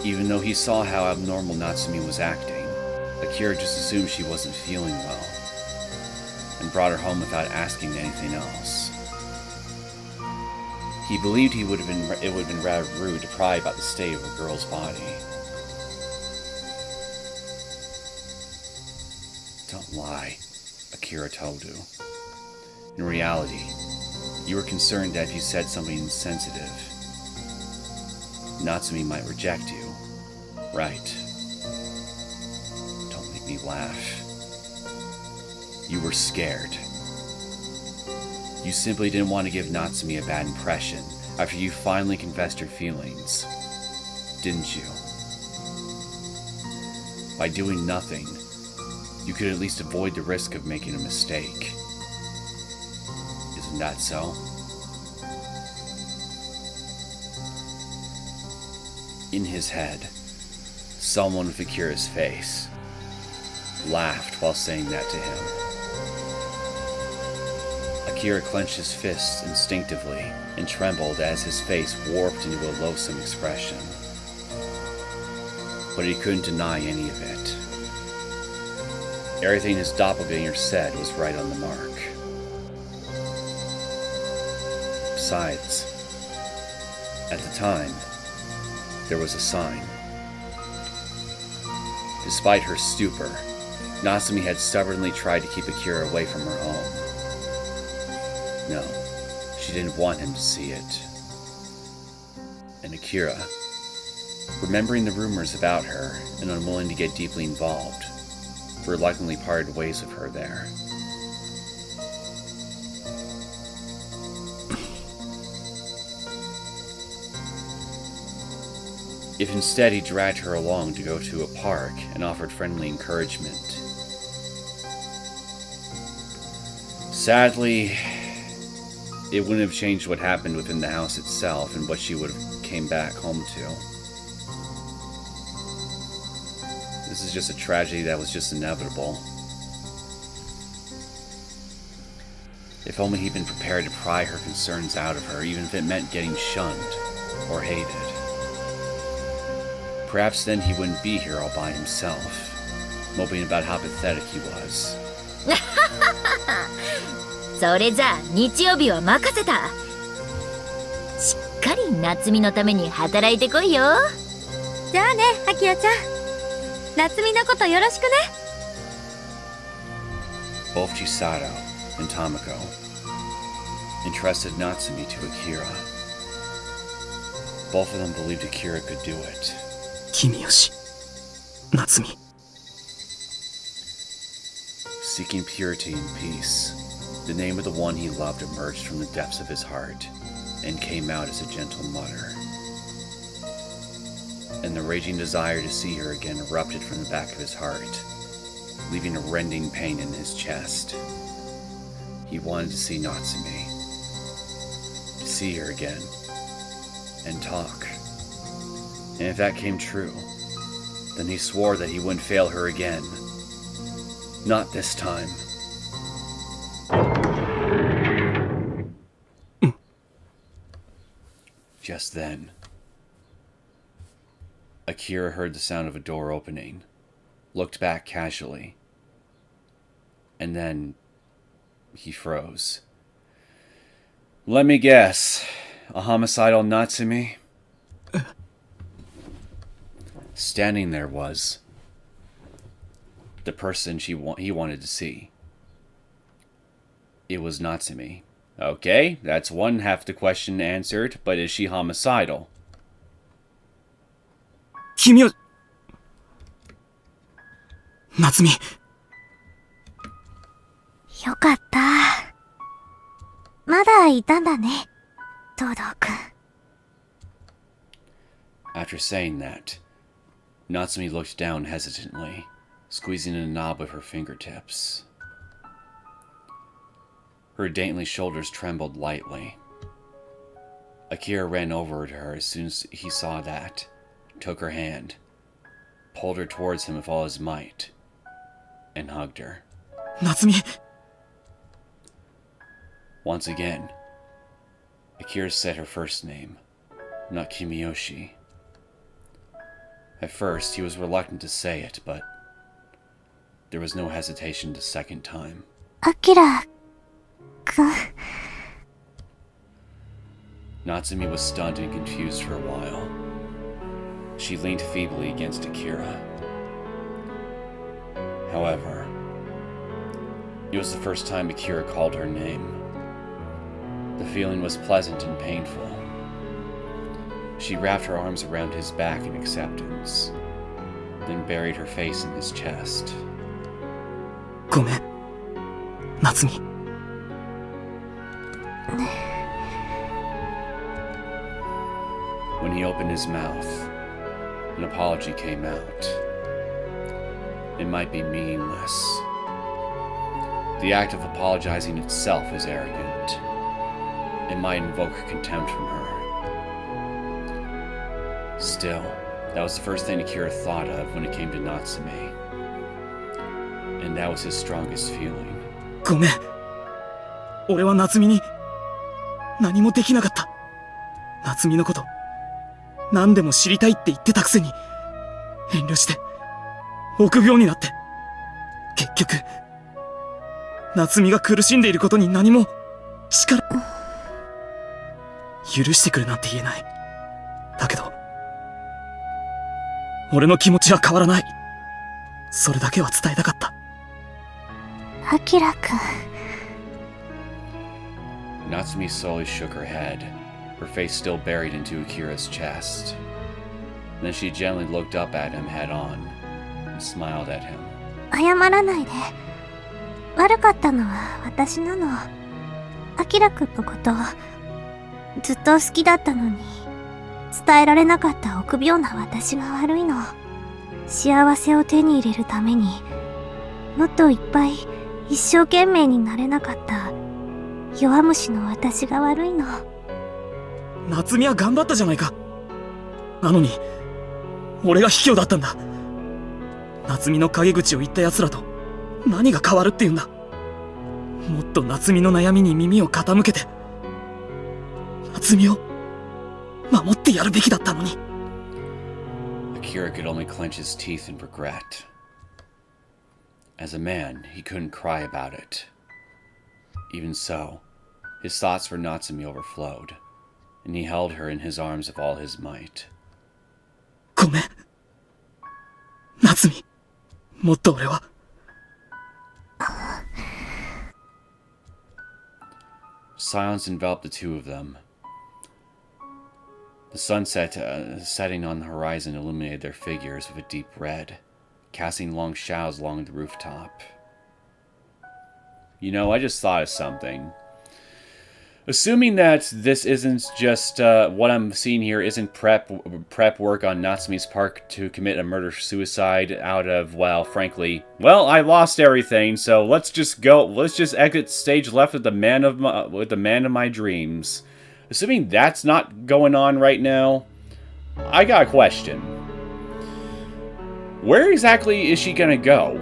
even though he saw how abnormal Natsumi was acting, Akira just assumed she wasn't feeling well, and brought her home without asking anything else. He believed it would have been rather rude to pry about the state of a girl's body. Don't lie, Akira told her. In reality, you were concerned that if you said something insensitive, Natsumi might reject you. Right. Don't make me laugh. You were scared. You simply didn't want to give Natsumi a bad impression after you finally confessed your feelings, didn't you? By doing nothing, you could at least avoid the risk of making a mistake. Isn't that so? In his head, someone with Akira's face laughed while saying that to him. Akira clenched his fists instinctively and trembled as his face warped into a loathsome expression. But he couldn't deny any of it. Everything his doppelganger said was right on the mark. Besides, at the time, there was a sign. Despite her stupor, Natsumi had stubbornly tried to keep Akira away from her home. No, she didn't want him to see it. And Akira, remembering the rumors about her and unwilling to get deeply involved, reluctantly parted ways with her there. If instead he dragged her along to go to a park and offered friendly encouragement. Sadly, it wouldn't have changed what happened within the house itself and what she would have came back home to. This is just a tragedy that was just inevitable. If only he'd been prepared to pry her concerns out of her, even if it meant getting shunned or hated. Perhaps then he wouldn't be here all by himself, moping about how pathetic he was. それじゃあ日曜日は任せた。しっかり夏美のために働いてこいよ。じゃあね、アキラちゃん。夏美のことよろしくね。Both Chisato and Tomoko entrusted Natsumi to Akira. Both of them believed Akira could do it. 君吉夏美 Seeking purity and peace, the name of the one he loved emerged from the depths of his heart and came out as a gentle mutter. And the raging desire to see her again erupted from the back of his heart, leaving a rending pain in his chest. He wanted to see Natsumi, to see her again, and talk. And if that came true, then he swore that he wouldn't fail her again. Not this time. Just then, Akira heard the sound of a door opening, looked back casually, and then he froze. Let me guess, a homicidal Natsumi? Standing there was the person he wanted to see. It was Natsumi, Okay, that's one half the question answered, but is she homicidal? 君を夏美、よかった。まだいたんだね、東堂くん。After saying that, Natsumi looked down hesitantly, squeezing a knob with her fingertips. Her dainty shoulders trembled lightly. Akira ran over to her as soon as he saw that, took her hand, pulled her towards him with all his might, and hugged her. 夏美、 Once again, Akira said her first name, not Kimiyoshi. At first, he was reluctant to say it, but there was no hesitation the second time. アキラくん。Natsumi was stunned and confused for a while. She leaned feebly against Akira. However, it was the first time Akira called her name. The feeling was pleasant and painful. She wrapped her arms around his back in acceptance, then buried her face in his chest. ごめん、夏美。 When he opened his mouth, an apology came out. It might be meaningless. The act of apologizing itself is arrogant. It might invoke contempt from her. Still, that was the first thing Akira thought of when it came to Natsumi. And that was his strongest feeling. ごめん、俺は夏美に何もできなかった。夏美のこと何でも知りたいって言ってたくせに遠慮して臆病になって、結局夏美が苦しんでいることに何も許してくれなんて言えない。だけど俺の気持ちは変わらない。それだけは伝えたかった。アキラくん。 Natsumi slowly shook her head, her face still buried into Akira's chest. Then she gently looked up at him head on and smiled at him. 謝らないで。悪かったのは私なの。アキラくんのことずっと好きだったのに伝えられなかった臆病な私が悪いの。幸せを手に入れるためにもっといっぱい一生懸命になれなかった弱虫の私が悪いの。夏美は頑張ったじゃないか。なのに俺が卑怯だったんだ。夏美の陰口を言った奴らと何が変わるっていうんだ。もっと夏美の悩みに耳を傾けて夏美を守ってやるべきだったのに。 Akira could only clench his teeth in regret. As a man, he couldn't cry about it. Even so, his thoughts for Natsumi overflowed, and he held her in his arms with all his might. ごめん、夏美。もっと俺は。Silence enveloped the two of them. The sunset setting on the horizon illuminated their figures with a deep red, casting long shadows along the rooftop. You know, I just thought of something. Assuming that this isn't just what I'm seeing here isn't prep work on Natsumi's part to commit a murder-suicide out of, well, frankly, well, I lost everything, so let's just exit stage left with the man of my dreams. Assuming that's not going on right now, I got a question. Where exactly is she gonna go?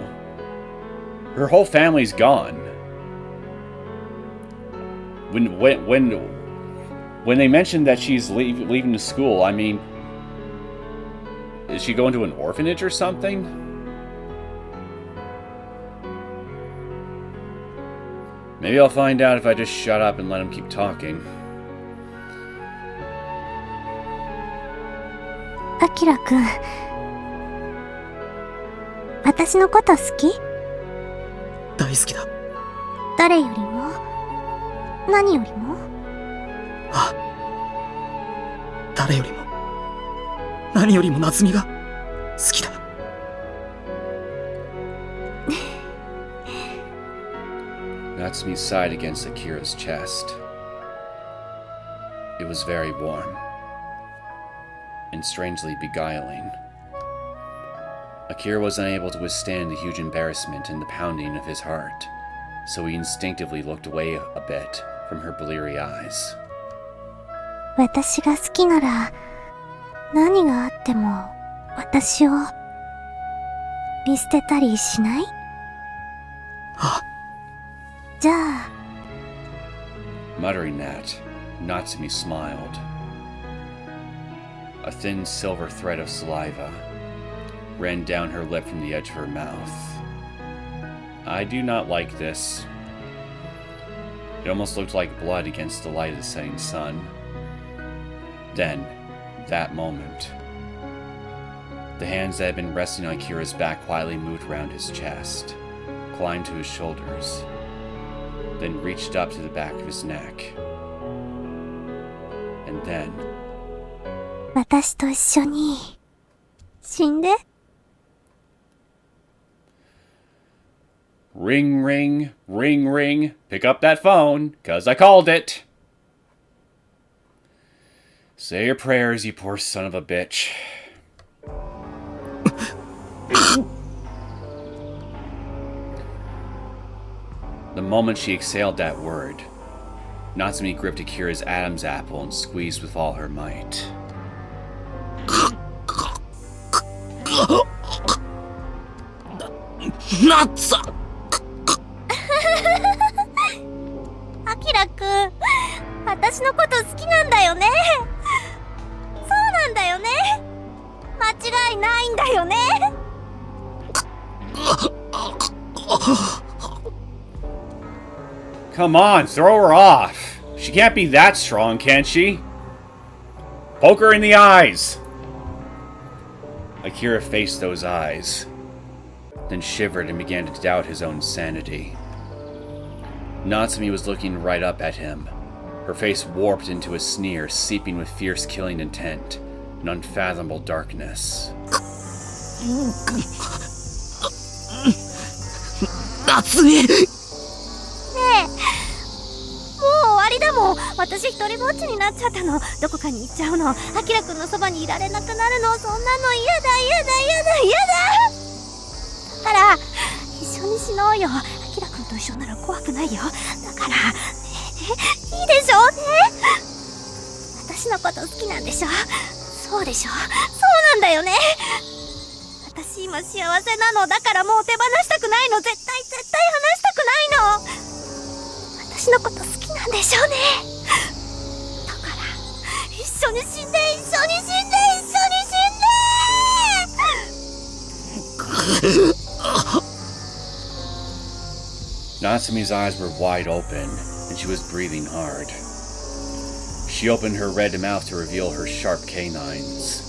Her whole family's gone. When they mentioned that she's leaving the school, I mean, is she going to an orphanage or something? Maybe I'll find out if I just shut up and let him keep talking. アキラくん、私のこと好き？大好きだ。誰よりも？何よりも？ああ、誰よりも何よりも夏美が好きだ。Natsumi sighed against Akira's chest. It was very warm and strangely beguiling. Akira was unable to withstand the huge embarrassment and the pounding of his heart, so he instinctively looked away a bit from her bleary eyes. 私が好きなら、何があっても私を見捨てたりしない？ああ、じゃあ、 Muttering that, Natsumi smiled. A thin silver thread of saliva ran down her lip from the edge of her mouth. I do not like this. It almost looked like blood against the light of the setting sun. Then, that moment, the hands that had been resting on Kira's back quietly moved around his chest, climbed to his shoulders, then reached up to the back of his neck. And then, 私と一緒に死んで。ring, ring, ring, ring, pick up that phone, 'cause I called it. Say your prayers, you poor son of a bitch. The moment she exhaled that word, Natsumi gripped Akira's Adam's apple and squeezed with all her might. ナッツァ。アキラくん、私のこと好きなんだよね。そうなんだよね。間違いないんだよね。Come on, throw her off. She can't be that strong, can she? Poke her in the eyes. Akira faced those eyes, then shivered and began to doubt his own sanity. Natsumi was looking right up at him, her face warped into a sneer, seeping with fierce killing intent, an unfathomable darkness. 夏美。ねえ、もう終わりだもん。私一人ぼっちになっちゃったの。どこかに行っちゃうの。アキラくんのそばにいられなくなるの。そんなの嫌だ嫌だ嫌だ嫌だ。だから一緒に死のうよ。アキラくんと一緒なら怖くないよ。だから、いいでしょね。私のこと好きなんでしょ。そうでしょ。そうなんだよね。私今幸せなの。だからもう手放したくないの。絶対離したくないの。私のこと好きなんでしょうね。だから一緒に死んで一緒に死んで一緒に死んで。Natsumi's eyes were wide open, and she was breathing hard. She opened her red mouth to reveal her sharp canines.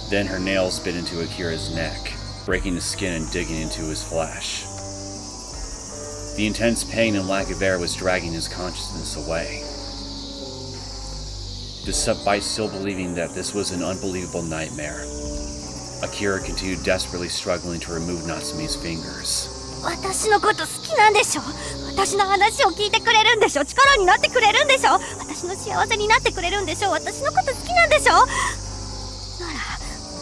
Then her nails bit into Akira's neck, breaking the skin and digging into his flesh. The intense pain and lack of air was dragging his consciousness away. Despite still believing that this was an unbelievable nightmare, Akira continued desperately struggling to remove Natsumi's fingers. 私のこと好きなんでしょ。私の話を聞いてくれるんでしょ。力になってくれるんでしょ。私の幸せになってくれるんでしょ。私のこと好きなんでしょ。なら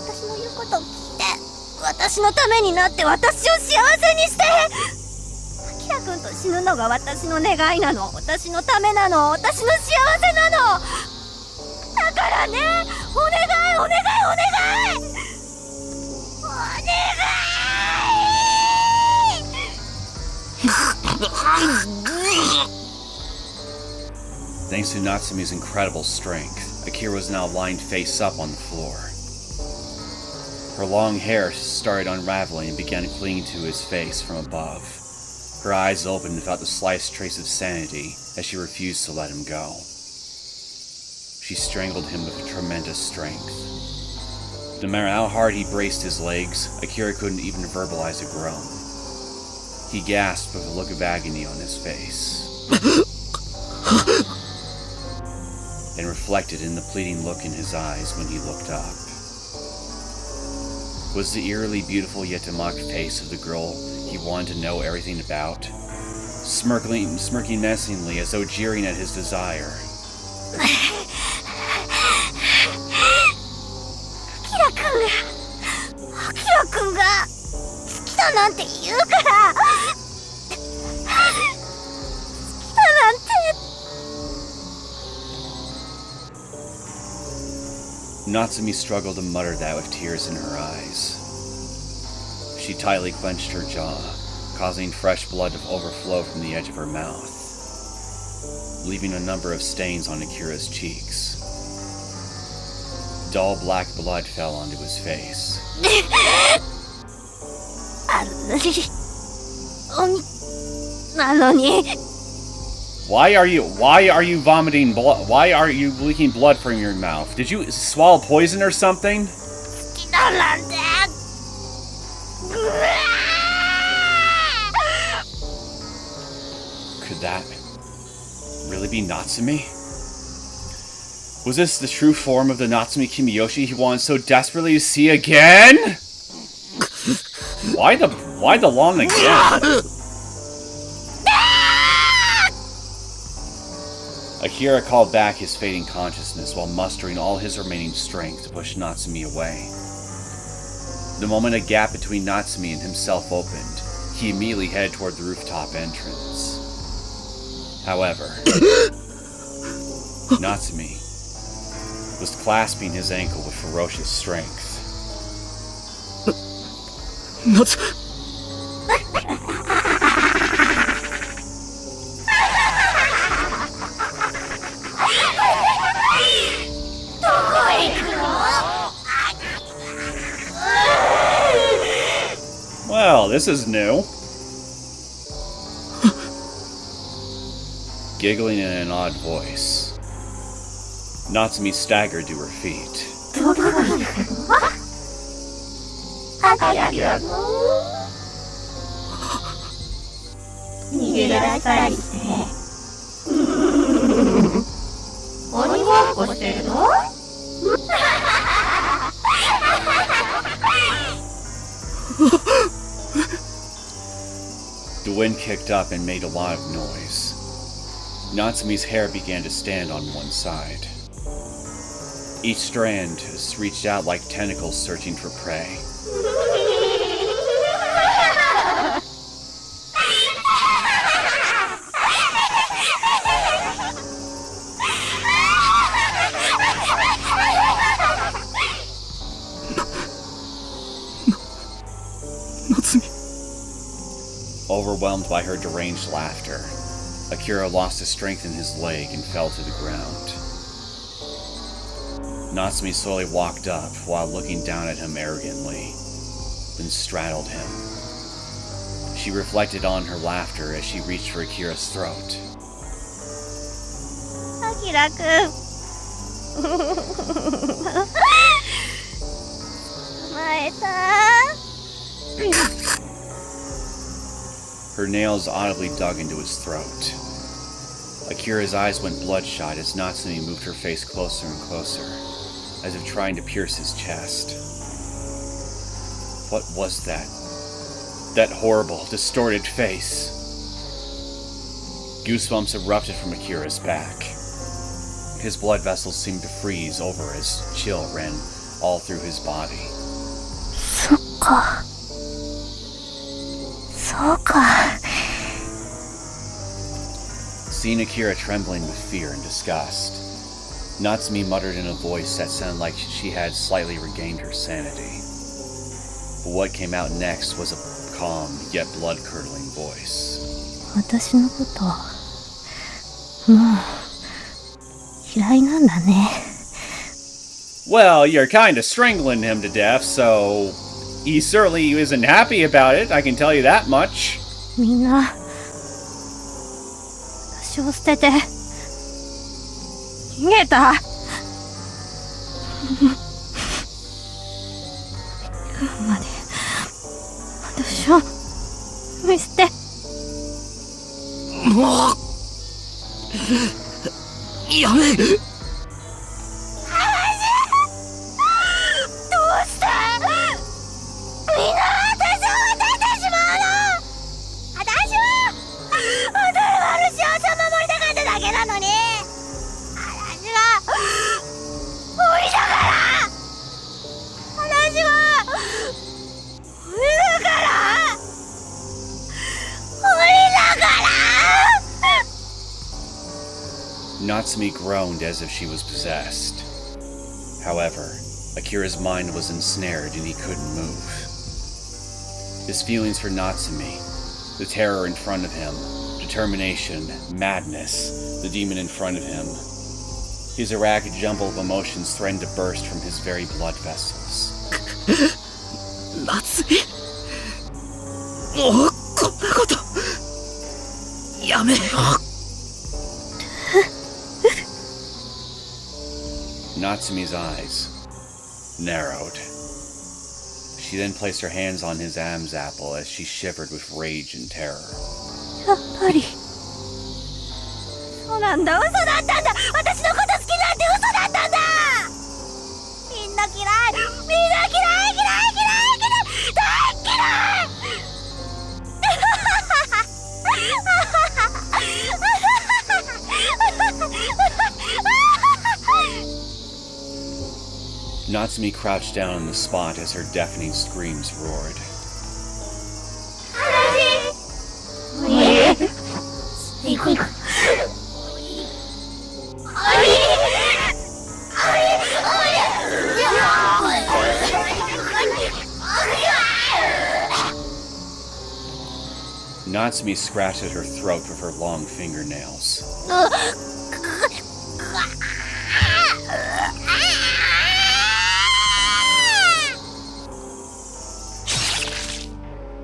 私の言うことを聞いて、私のためになって私を幸せにして。アキラくんと死ぬのが私の願いなの。私のためなの。私の幸せなの。だからね、お願いお願いお願いお願い。Thanks to Natsumi's incredible strength, Akira was now lying face up on the floor. Her long hair started unraveling and began clinging to his face from above. Her eyes opened without the slightest trace of sanity as she refused to let him go. She strangled him with tremendous strength. No matter how hard he braced his legs, Akira couldn't even verbalize a groan. He gasped with a look of agony on his face. and reflected in the pleading look in his eyes when he looked up. Was the eerily beautiful yet demonic face of the girl he wanted to know everything about, smirking menacingly as though jeering at his desire. アキラくんが好きだなんて言うから好きだなんて Natsumi struggled to mutter that with tears in her eyes. She tightly clenched her jaw, causing fresh blood to overflow from the edge of her mouth, leaving a number of stains on Akira's cheeks. Dull black blood fell onto his face. なのに Why are you vomiting blood? Why are you leaking blood from your mouth? Did you swallow poison or something? 好きだなんて Could that really be Natsumi? Was this the true form of the Natsumi Kimiyoshi he wanted so desperately to see again? Why the long again? Akira called back his fading consciousness while mustering all his remaining strength to push Natsumi away. The moment a gap between Natsumi and himself opened, he immediately headed toward the rooftop entrance. However, Natsumi was clasping his ankle with ferocious strength. Well, this is new. Giggling in an odd voice, Natsumi staggered to her feet. 逃げ出したりして鬼ごっこしてるの The wind kicked up and made a lot of noise. Natsumi's hair began to stand on one side. Each strand reached out like tentacles searching for prey. Overwhelmed by her deranged laughter, Akira lost his strength in his leg and fell to the ground. Natsumi slowly walked up while looking down at him arrogantly, then straddled him. She reflected on her laughter as she reached for Akira's throat. アキラくん捕まえた Her nails audibly dug into his throat. Akira's eyes went bloodshot as Natsumi moved her face closer and closer, as if trying to pierce his chest. What was that? That horrible, distorted face. Goosebumps erupted from Akira's back. His blood vessels seemed to freeze over as chill ran all through his body. そっかそうか Seeing Akira trembling with fear and disgust, Natsumi muttered in a voice that sounded like she had slightly regained her sanity. But what came out next was a calm yet blood-curdling voice. 私のこともう嫌いなんだね Well, you're kinda strangling him to death, so he certainly isn't happy about it, I can tell you that much. みんな私を捨てて逃げた今まで私を見捨てやめ Natsumi groaned as if she was possessed. However, Akira's mind was ensnared and he couldn't move. His feelings for Natsumi, the terror in front of him, determination, madness, the demon in front of him, his erratic jumble of emotions threatened to burst from his very blood vessels. 夏美もうこんなことやめよう。 Natsumi's eyes narrowed. She then placed her hands on his Am's apple as she shivered with rage and terror. やっぱりそうなんだ、嘘だったんだ。私のこと好きなんて嘘だったんだ。みんな嫌い、みんな嫌い、嫌い、嫌い、嫌い、大嫌い。Natsumi crouched down on the spot as her deafening screams roared. Natsumi scratched at her throat with her long fingernails.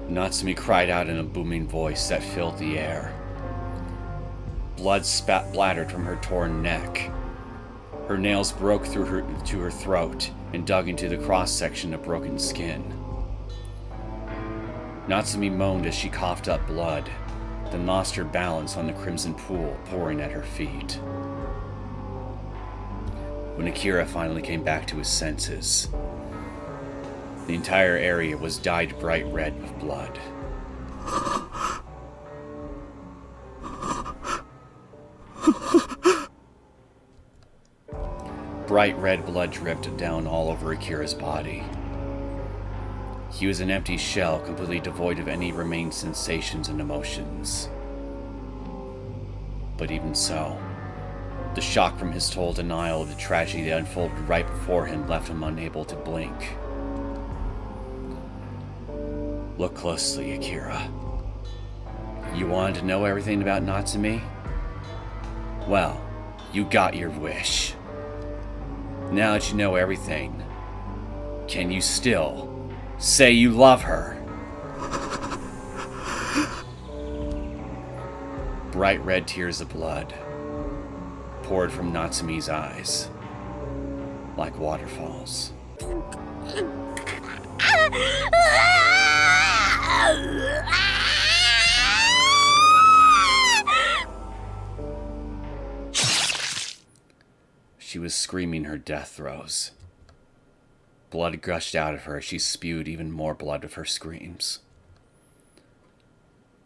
Natsumi cried out in a booming voice that filled the air. Blood splattered from her torn neck. Her nails broke through to her throat and dug into the cross-section of broken skin. Natsumi moaned as she coughed up blood, then lost her balance on the crimson pool pouring at her feet. When Akira finally came back to his senses, the entire area was dyed bright red with blood. Bright red blood dripped down all over Akira's body. He was an empty shell, completely devoid of any remaining sensations and emotions. But even so, the shock from his total denial of the tragedy that unfolded right before him left him unable to blink. Look closely, Akira. You wanted to know everything about Natsumi? Well, you got your wish. Now that you know everything, can you still say you love her? Bright red tears of blood poured from Natsumi's eyes, like waterfalls. She was screaming her death throes. Blood gushed out of her as she spewed even more blood with her screams.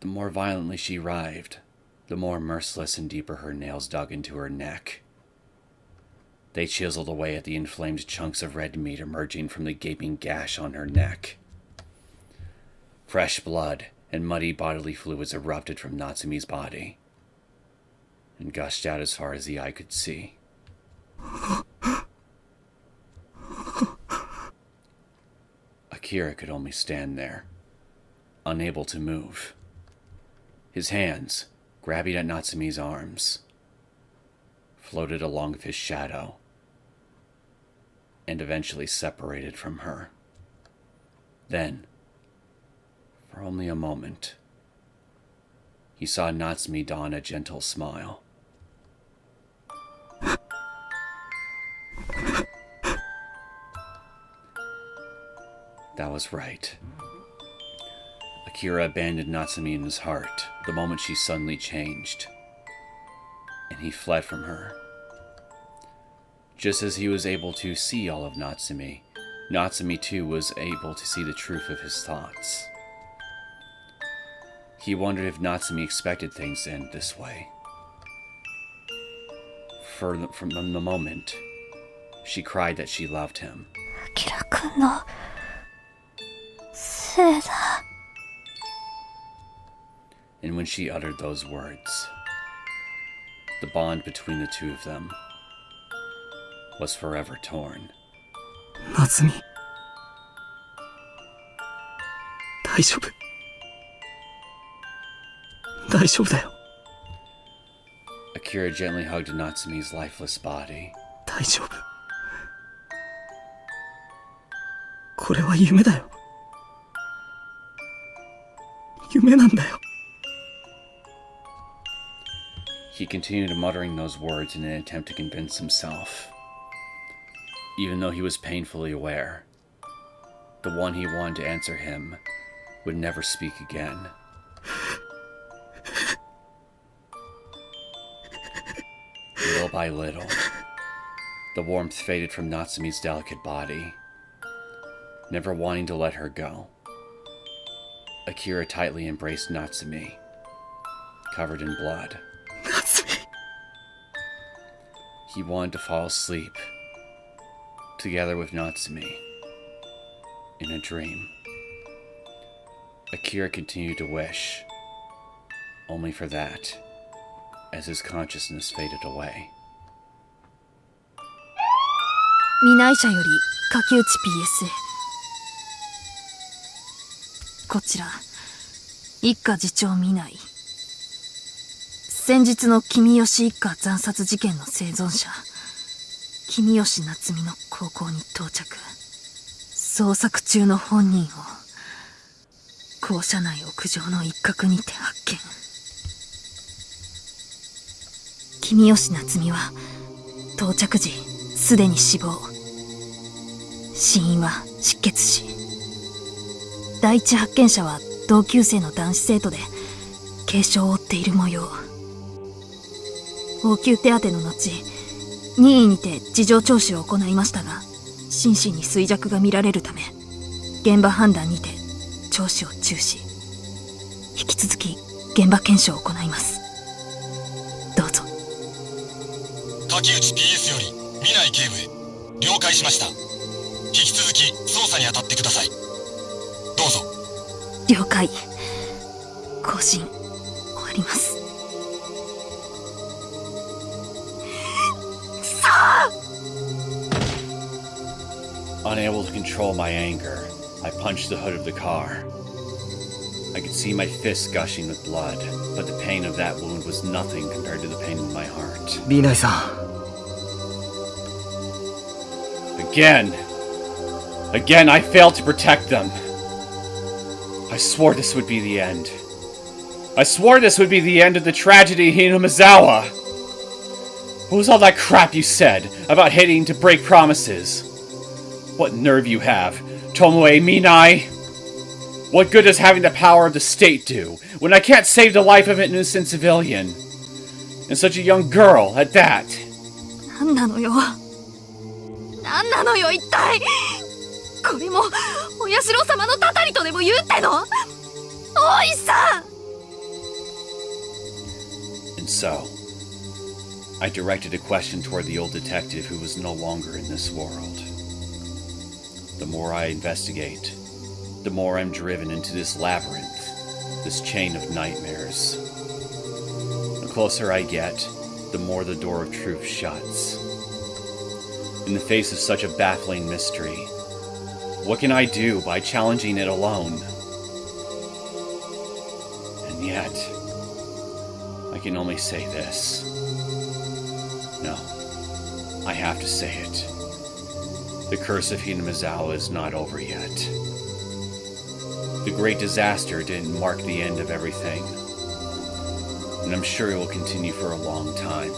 The more violently she writhed, the more merciless and deeper her nails dug into her neck. They chiseled away at the inflamed chunks of red meat emerging from the gaping gash on her neck. Fresh blood and muddy bodily fluids erupted from Natsumi's body and gushed out as far as the eye could see. Akira could only stand there, unable to move. His hands, grabbing at Natsumi's arms, floated along with his shadow and eventually separated from her. Then, for only a moment, he saw Natsumi don a gentle smile. That was right. Akira abandoned Natsumi in his heart the moment she suddenly changed, and he fled from her. Just as he was able to see all of Natsumi, Natsumi too was able to see the truth of his thoughts. He wondered if Natsumi expected things to end this way. From the moment, she cried that she loved him. 明君のせいだ。 And when she uttered those words, The bond between the two of them was forever torn. 夏美、大丈夫。大丈夫だよ。 Akira gently hugged Natsumi's lifeless body. 大丈夫。これは夢だよ。夢なんだよ。 He continued muttering those words in an attempt to convince himself. Even though he was painfully aware, the one he wanted to answer him would never speak again. Little by little, the warmth faded from Natsumi's delicate body. Never wanting to let her go, Akira tightly embraced Natsumi, covered in blood. 夏美。 He wanted to fall asleep, together with Natsumi, in a dream. Akira continued to wish, only for that, as his consciousness faded away. 未来者より書き打ち PS へ。こちら一家次長未来。先日の君吉一家惨殺事件の生存者君吉夏美の高校に到着。捜索中の本人を校舎内屋上の一角にて発見。君吉夏美は到着時すでに死亡。死因は失血死。第一発見者は同級生の男子生徒で軽傷を負っている模様。応急手当ての後、任意にて事情聴取を行いましたが、心身に衰弱が見られるため、現場判断にて聴取を中止。引き続き現場検証を行います。どうぞ。竹内 PS より未来警部へ了解しました。引き続き捜査に当たってください。どうぞ。了解。更新終わります。 Unable to control my anger, I punched the hood of the car. I could see my fist gushing with blood, but the pain of that wound was nothing compared to the pain in my heart. リーナイさん。 Again, I failed to protect them. I swore this would be the end. I swore this would be the end of the tragedy in Hinamizawa. What was all that crap you said about hating to break promises? What nerve you have, Tomoe Minai! What good does having the power of the state do when I can't save the life of an innocent civilian? And such a young girl at that. なんなのよ。なんなのよ一体。これもお社様のたたりとでも言うっての？大石さん。 And so, I directed a question toward the old detective who was no longer in this world. The more I investigate, the more I'm driven into this labyrinth, this chain of nightmares. The closer I get, the more the door of truth shuts. In the face of such a baffling mystery, what can I do by challenging it alone? And yet, I can only say this. No, I have to say it. The curse of Hinamizawa is not over yet. The great disaster didn't mark the end of everything, and I'm sure it will continue for a long time.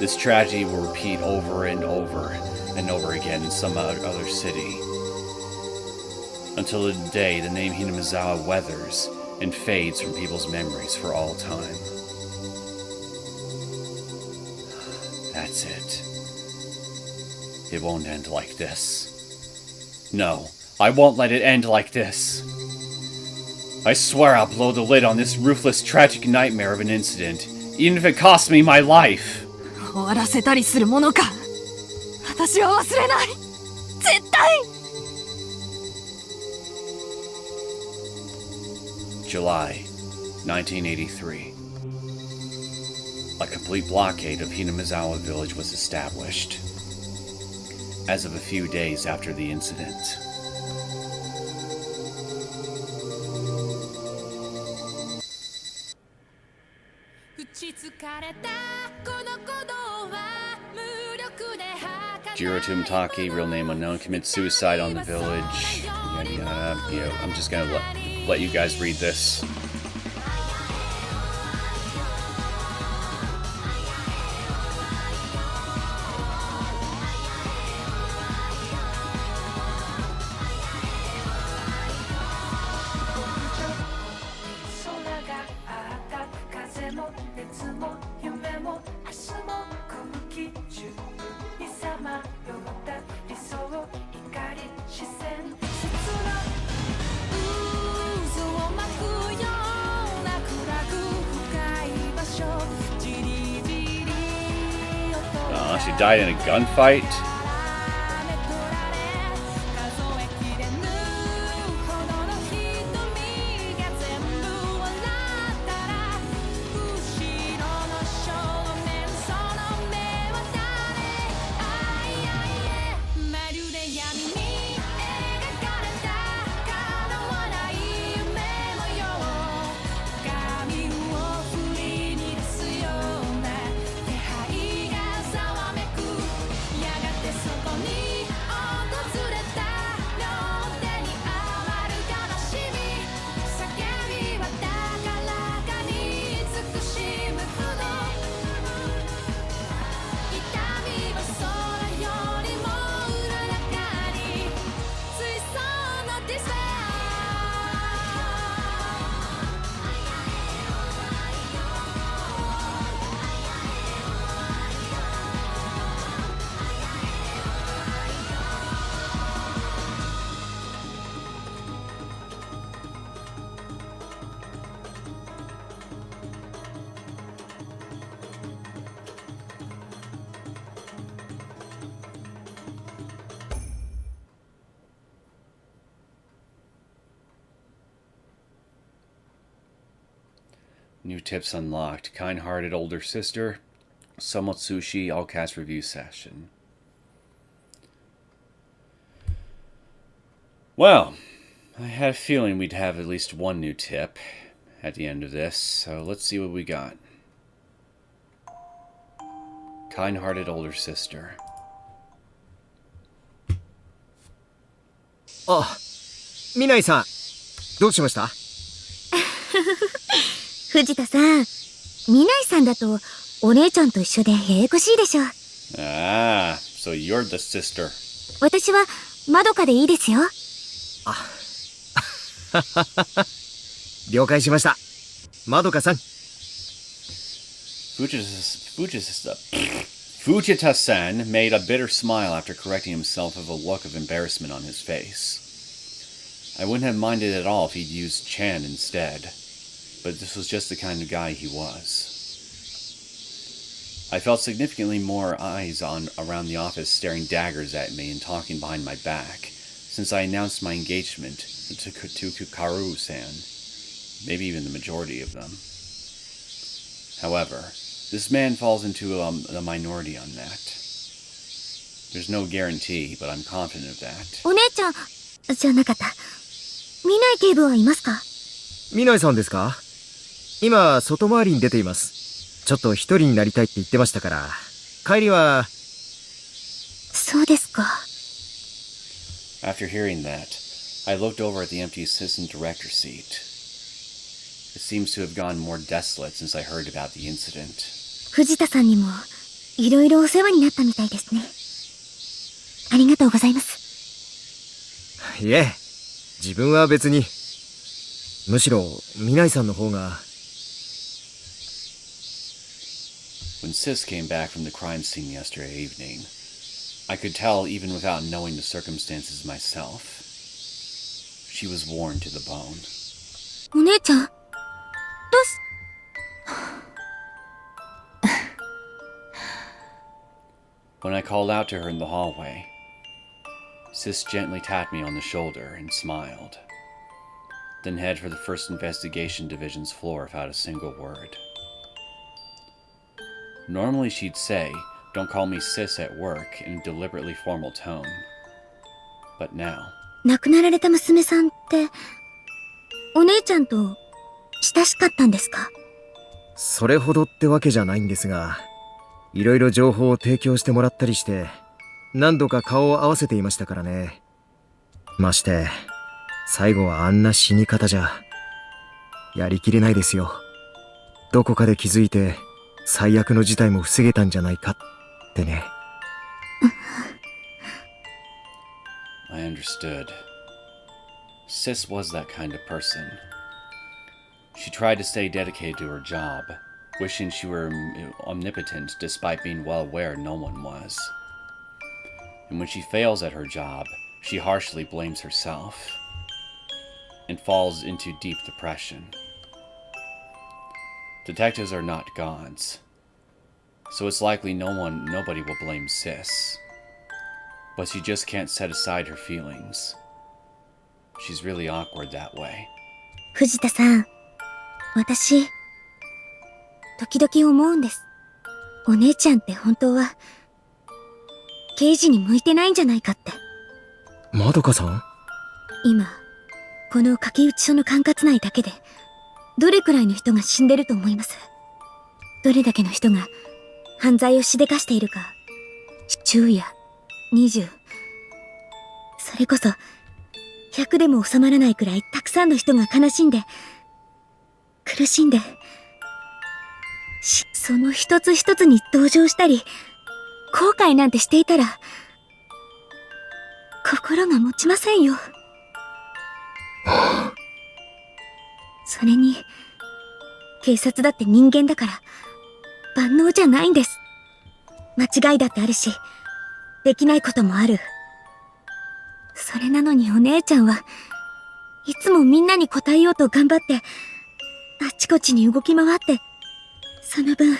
This tragedy will repeat over and over and over again in some other city, until the day the name Hinamizawa weathers and fades from people's memories for all time. That's it. It won't end like this. No, I won't let it end like this. I swear I'll blow the lid on this ruthless, tragic nightmare of an incident, even if it costs me my life. 終わらせたりするものか。私は忘れない。絶対。 July 1983. complete blockade of Hinamizawa village was established, as of a few days after the incident. Jiro Tumataki, real name unknown, commits suicide on the village. Yada yada. You know, I'm just gonna let you guys read this. She died in a gunfight. New tips unlocked. Kind-hearted older sister. Somewhat sushi. All cast review session. Well, I had a feeling we'd have at least one new tip at the end of this, so let's see what we got. Kind-hearted older sister. あ、みないさん、どうしました？藤田さん、みないさんだとお姉ちゃんと一緒でややこしいでしょ。Ah, so you're the sister. 私はまどかでいいですよ。あ、了解しました。まどかさん。Fujita-san made a bitter smile after correcting himself of a look of embarrassment on his face. I wouldn't have minded at all if he'd used Chan instead, but this was just the kind of guy he was. I felt significantly more eyes around the office staring daggers at me and talking behind my back, since I announced my engagement to Karu-san, maybe even the majority of them. However, this man falls into the minority on that. There's no guarantee, but I'm confident of that. お姉ちゃんじゃなかった。見ない警部はいますか？みないさんですか？今、外回りに出ています。ちょっと一人になりたいって言ってましたから、帰りは。そうですか。After hearing that, I looked over at the empty assistant director seat. It seems to have gone more desolate since I heard about the incident. 藤田さんにもいろいろお世話になったみたいですね。ありがとうございます。いえ、自分は別に。むしろ、みないさんの方が。When Sis came back from the crime scene yesterday evening, I could tell even without knowing the circumstances myself. She was worn to the bone. お姉ちゃん、どうしWhen I called out to her in the hallway, Sis gently tapped me on the shoulder and smiled, then headed for the 1st Investigation Division's floor without a single word. Normally she'd say, "Don't call me sis at work," in a deliberately formal tone. But now, 亡くなられた娘さんって、お姉ちゃんと親しかったんですか？それほどってわけじゃないんですが、いろいろ情報を提供してもらったりして、何度か顔を合わせていましたからね。まして、最後はあんな死に方じゃ、やりきれないですよ。どこかで気づいて、最悪の事態も防げたんじゃないかってね。I understood. Sis was that kind of person. She tried to stay dedicated to her job, wishing she were omnipotent despite being well aware no one was. And when she fails at her job, she harshly blames herself and falls into deep depression. Detectives are not gods, so it's likely nobody will blame Sis. But she just can't set aside her feelings. She's really awkward that way. 藤田さん、私、時々思うんです。お姉ちゃんって本当は、刑事に向いてないんじゃないかって。まどかさん？今、この駆け打ち所の管轄内だけで、どれくらいの人が死んでると思います？どれだけの人が犯罪をしでかしているか、10や20、それこそ100でも収まらないくらいたくさんの人が悲しんで、苦しんで、その一つ一つに同情したり、後悔なんてしていたら、心が持ちませんよ。それに、警察だって人間だから、万能じゃないんです。間違いだってあるし、できないこともある。それなのにお姉ちゃんはいつもみんなに応えようと頑張って、あちこちに動き回って、その分、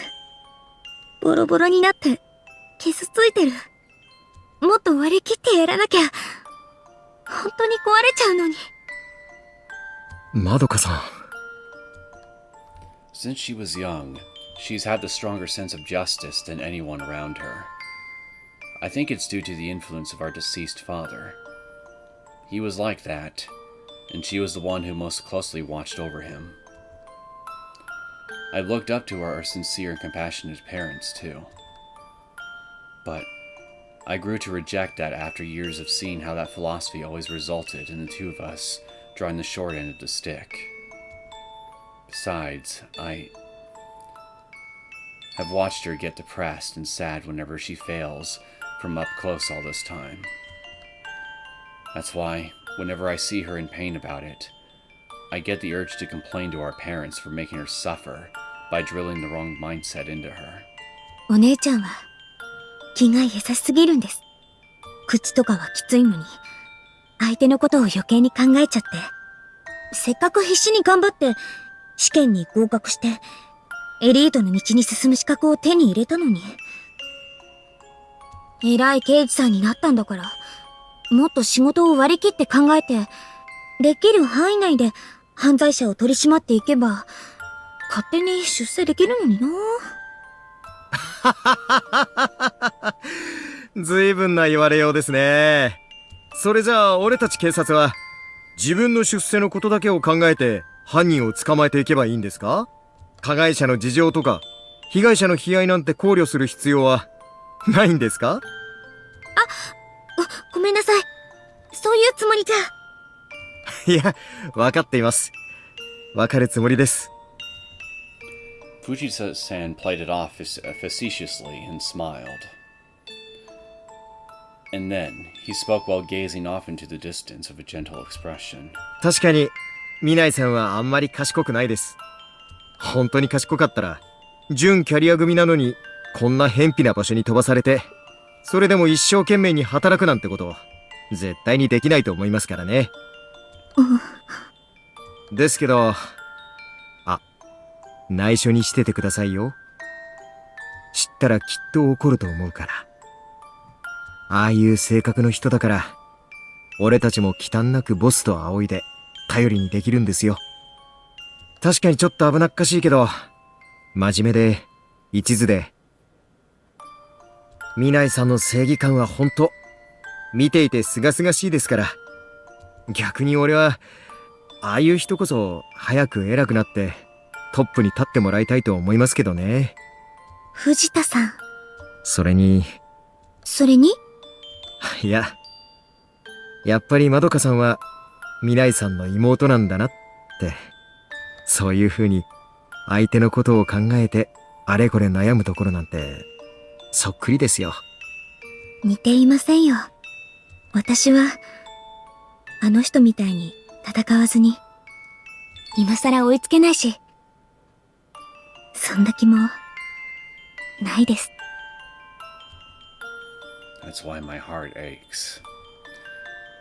ボロボロになって傷ついてる。もっと割り切ってやらなきゃ、本当に壊れちゃうのに。まどかさん。Since she was young, she's had the stronger sense of justice than anyone around her. I think it's due to the influence of our deceased father. He was like that, and she was the one who most closely watched over him. I looked up to our sincere and compassionate parents, too. But I grew to reject that after years of seeing how that philosophy always resulted in the two of us drawing the short end of the stick. Besides, I have watched her get depressed and sad whenever she fails from up close all this time. That's why, whenever I see her in pain about it, I get the urge to complain to our parents for making her suffer by drilling the wrong mindset into her. お姉ちゃんは気が優しすぎるんです。口とかはきついのに、相手のことを余計に考えちゃって。せっかく必死に頑張って試験に合格してエリートの道に進む資格を手に入れたのに、偉い刑事さんになったんだから、もっと仕事を割り切って考えて、できる範囲内で犯罪者を取り締まっていけば、勝手に出世できるのにな。ずいぶんな言われようですね。それじゃあ俺たち警察は自分の出世のことだけを考えて犯人を捕まえていけばいいんですか？加害者の事情とか被害者の悲哀なんて考慮する必要はないんですか？ごめんなさい。そういうつもりじゃ。いや、わかっています。わかるつもりです。Fujita-san played it off facetiously and smiled. And then, he spoke while gazing off into the distance of a gentle expression. 確かに、ミナイさんはあんまり賢くないです。本当に賢かったら、準キャリア組なのに、こんな偏僻な場所に飛ばされて、それでも一生懸命に働くなんてこと、絶対にできないと思いますからね。ですけど、内緒にしててくださいよ。知ったらきっと怒ると思うから。ああいう性格の人だから、俺たちも忌憚なくボスと仰いで頼りにできるんですよ。確かにちょっと危なっかしいけど、真面目で、一途で、未来さんの正義感は本当見ていて清々しいですから。逆に俺はああいう人こそ早く偉くなってトップに立ってもらいたいと思いますけどね。藤田さん。それにいや、やっぱりまどかさんは未来さんの妹なんだなって、そういう風に相手のことを考えてあれこれ悩むところなんてそっくりですよ。似ていませんよ。私はあの人みたいに戦わずに今更追いつけないし、そんな気もないです。 That's why my heart aches.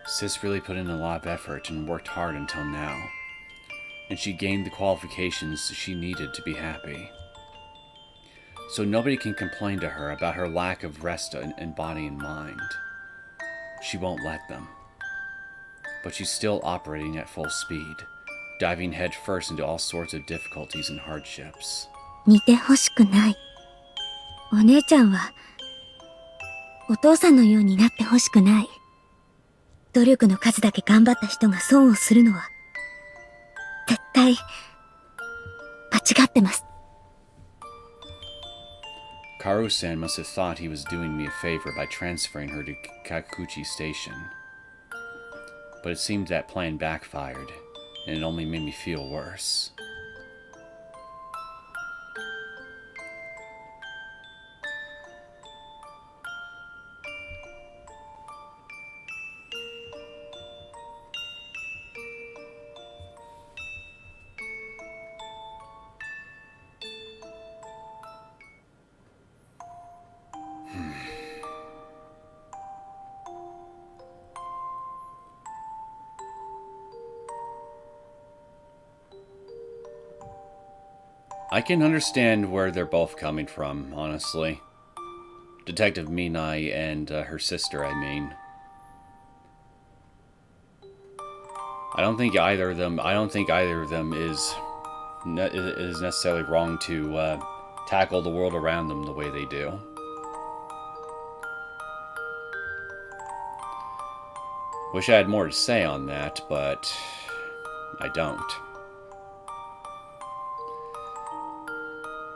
Sis really put in a lot of effort and worked hard until now, and she gained the qualifications she needed to be happy. So nobody can complain to her about her lack of rest in body and mind. She won't let them. But she's still operating at full speed, diving headfirst into all sorts of difficulties and hardships. 似てほしくない。お姉ちゃんはお父さんのようになってほしくない。努力の数だけ頑張った人が損をするのは絶対間違ってます。 Karu-san must have thought he was doing me a favor by transferring her to Kakuchi Station. But it seemed that plan backfired, and it only made me feel worse. I can understand where they're both coming from, honestly. Detective Minai and her sister, I mean. I don't think either of them is necessarily wrong to tackle the world around them the way they do. Wish I had more to say on that, but I don't.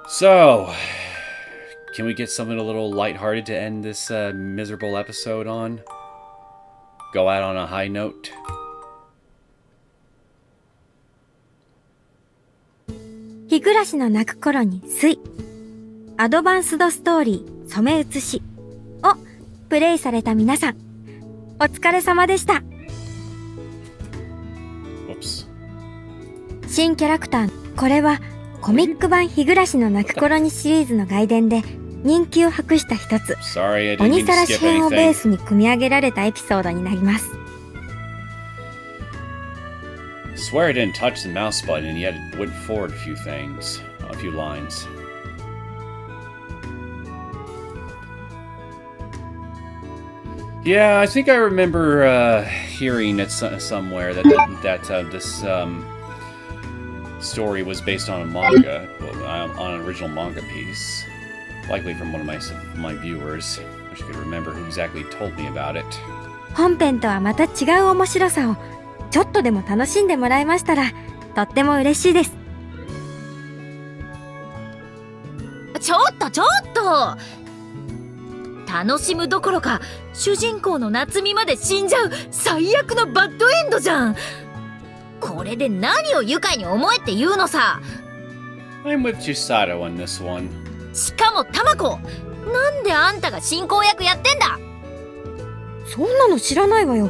So, can we get something a little lighthearted to end this miserable episode on? Go out on a high note? 日暮らしの泣く頃に水、アドバンスドストーリー染め写しをプレイされた皆さん、お疲れ様でした。 Whoops. 新キャラクター、これはコミック版日暮らしの泣く頃にシリーズの外伝で人気を博した一つ、鬼さらし編をベースに組み上げられたエピソードになります。 Swear I didn't touch the mouse button and yet it went forward a few lines. Yeah, I think I remember hearing it somewhere that this story was based on a manga, on an original manga piece, likely from one of my viewers. I wish I could remember who exactly told me about it. 本編とはまた違う面白さをちょっとでも楽しんでもらえましたらとっても嬉しいです。ちょっと楽しむどころか主人公の夏美まで死んじゃう最悪のバッドエンドじゃん。これで何を愉快に思えって言うのさ。 I'm with Chisato on this one. しかもタマコ、なんであんたが進行役やってんだ。そんなの知らないわよ。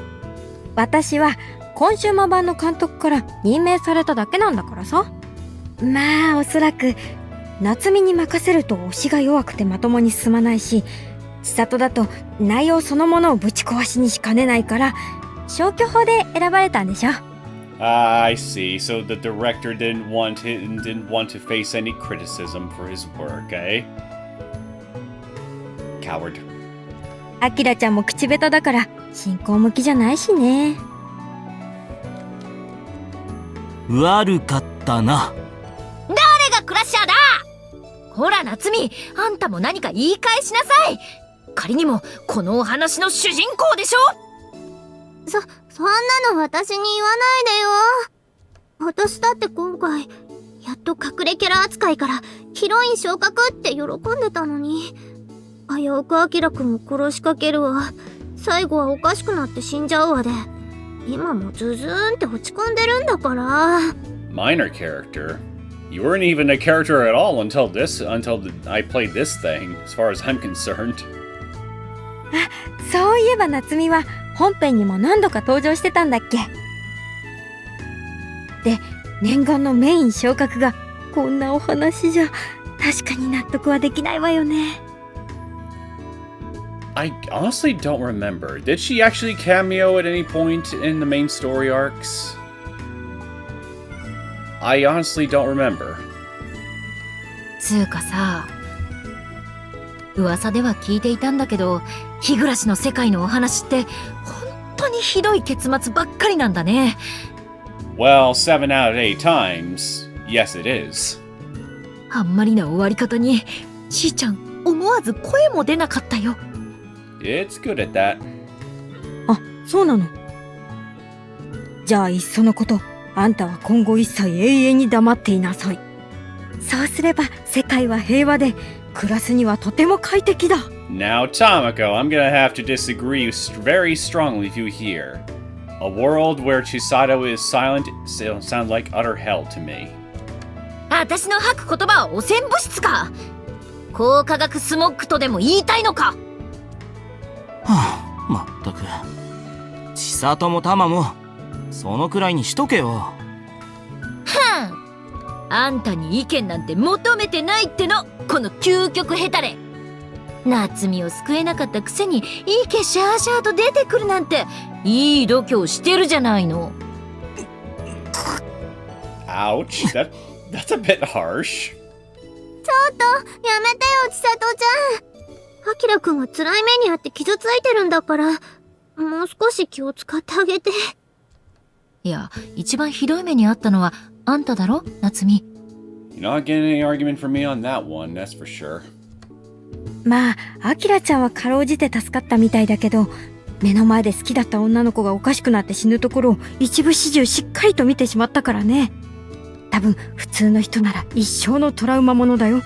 私はコンシューマー版の監督から任命されただけなんだからさ。まあおそらく夏美に任せると推しが弱くてまともに進まないし、千里だと内容そのものをぶち壊しにしかねないから消去法で選ばれたんでしょ。I see. So the director didn't want to face any criticism for his work, eh? Coward. アキラちゃんも口下手だから進行向きじゃないしね。悪かったな。誰がクラッシャーだ。ほら夏美、あんたも何か言い返しなさい。仮にもこのお話の主人公でしょ。そんなの私に言わないでよ。私だって今回やっと隠れキャラ扱いからヒロイン昇格って喜んでたのに、危うくアキラくんを殺しかけるわ、最後はおかしくなって死んじゃうわで、今もズズーンって落ち込んでるんだから。Minor character? You weren't even a character at all until I played this thing, as far as I'm concerned. あ、そういえば夏美は本編にも何度か登場してたんだっけ。で、念願のメイン昇格がこんなお話じゃ確かに納得はできないわよね。I honestly don't remember. Did she actually cameo at any point in the main story arcs? I honestly don't remember. つうかさ、噂では聞いていたんだけど、日暮の世界のお話って本当にひどい結末ばっかりなんだね。Well, 7 out of 8 times, yes it is. あんまりな終わり方に、しーちゃん思わず声も出なかったよ。It's good at that. あ、そうなの。じゃあいっそのこと、あんたは今後一切永遠に黙っていなさい。そうすれば世界は平和で、暮らすにはとても快適だ。Now, Tamako, I'm gonna have to disagree very strongly with you here. A world where Chisato is silent sounds like utter hell to me. 私の吐く言葉は汚染物質か。高化学スモッグとでも言いたいのか。はあ、まったく。千里もタマもそのくらいにしとけよ。はん。あんたに意見なんて求めてないっての、この究極ヘタレ。夏美を救えなかったくせにいい気シャーシャーと出てくるなんて、いい度胸してるじゃないの。Ouch, that's a bit harsh. ちょっとやめてよ千里ちゃん。アキラくんは辛い目にあって傷ついてるんだから、もう少し気を使ってあげて。いや、一番ひどい目にあったのはあんただろ、夏美。You're not getting any argument from me on that one, that's for sure. まあ、アキラちゃんはかろうじて助かったみたいだけど、目の前で好きだった女の子がおかしくなって死ぬところを一部始終しっかりと見てしまったからね。多分普通の人なら一生のトラウマものだよ。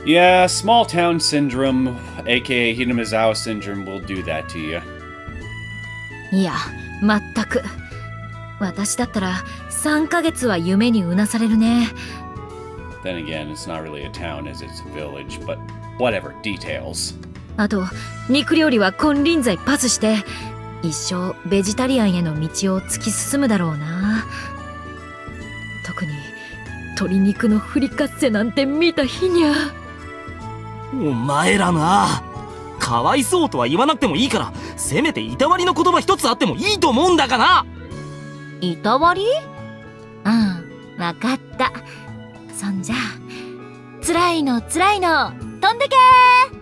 Yeah, small town syndrome, aka Hinamizawa syndrome, will do that to you. いや、まったく。私だったら3ヶ月は夢にうなされるね。Then again, it's not really a town as it's a village, but whatever, details. あと、肉料理は金輪際パスして、一生ベジタリアンへの道を突き進むだろうな。特に、鶏肉のフリカッセなんて見た日にゃ。お前らな、かわいそうとは言わなくてもいいから、せめていたわりの言葉一つあってもいいと思うんだがな。いたわり？うん、わかった。そんじゃ、辛いの、飛んでけー。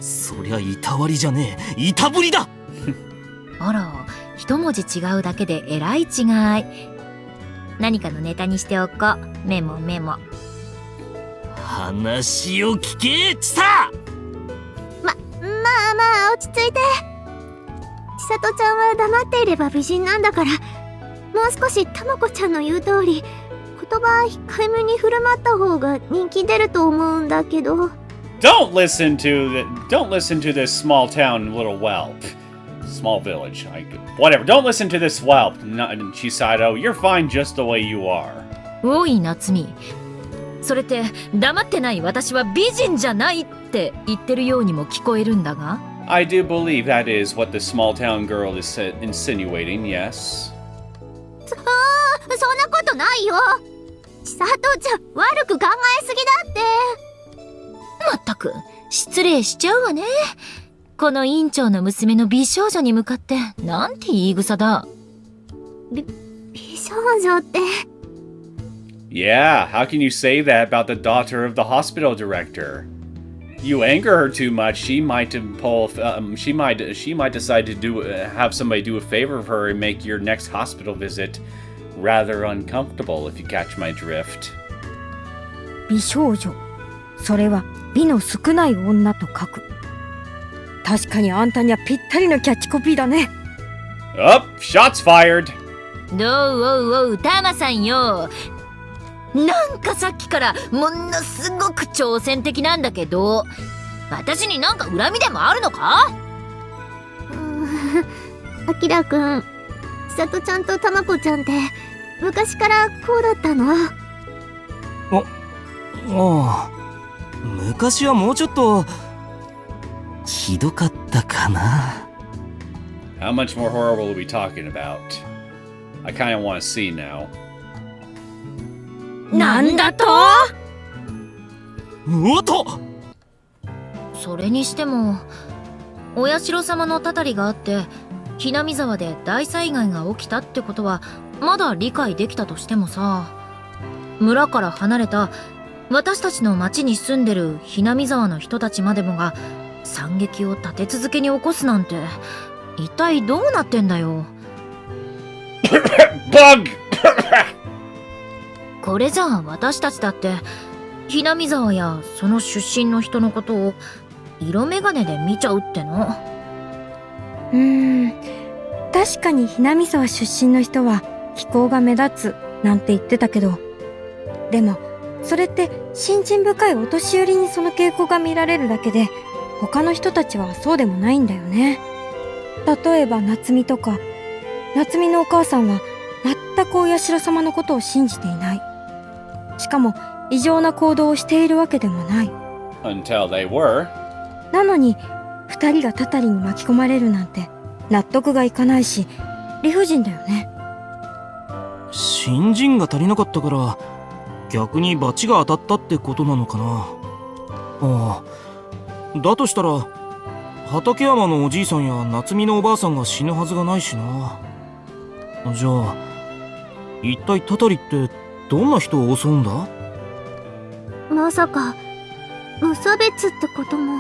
そりゃいたわりじゃねえ、いたぶりだ。あら、一文字違うだけでえらい違い。何かのネタにしておこう。メモ。話を聞け、ちさ。まあ落ち着いて。千里ちゃんは黙っていれば美人なんだから、もう少したまこちゃんの言う通り言葉控えめに振る舞った方が人気出ると思うんだけど。 Don't listen to this small town little whelp. Small village. Whatever. Don't listen to this whelp. Chisato, you're fine just the way you are. おい夏美、それって黙ってない私は美人じゃないって言ってるようにも聞こえるんだが。 I do believe that is what the small town girl is insinuating, yes. そんなことないよ。千里ちゃん悪く考えすぎだって。まったく失礼しちゃうわね。この院長の娘の美少女に向かってなんて言い草だ。美少女って。Yeah, how can you say that about the daughter of the hospital director? You anger her too much, she might decide to have somebody do a favor for her and make your next hospital visit rather uncomfortable, if you catch my drift. 美少女。それは美の少ない女と書く。確かにあんたにはぴったりのキャッチコピーだね。Up, shots fired. どうおうおう、タマさんよ。なんかさっきからものすごく挑戦的なんだけど、私になんか恨みでもあるのか？あきらくん、ちさとちゃんとたまこちゃんって昔からこうだったの？ああ、昔はもうちょっとひどかったかな。 How much more horror will we be talking about? I kind of want to see now. なんだと？おっと！それにしてもお社様のたたりがあってひなみ沢で大災害が起きたってことはまだ理解できたとしてもさ、村から離れた私たちの町に住んでるひなみ沢の人たちまでもが惨劇を立て続けに起こすなんて一体どうなってんだよ。Bug! これじゃあ私たちだってひなみ沢やその出身の人のことを色眼鏡で見ちゃうっての？確かにひなみ沢出身の人は気候が目立つなんて言ってたけど、でもそれって信心深いお年寄りにその傾向が見られるだけで、他の人たちはそうでもないんだよね。例えば夏美とか、夏美のお母さんは全くお社様のことを信じていない。しかも異常な行動をしているわけでもない。 Until they were. なのに二人がたたりに巻き込まれるなんて納得がいかないし、理不尽だよね。新人が足りなかったから逆に罰が当たったってことなのかな。ああ、だとしたら畠山のおじいさんや夏美のおばあさんが死ぬはずがないしな。じゃあ一体たたりってどんな人を襲うんだ？まさか無差別ってことも。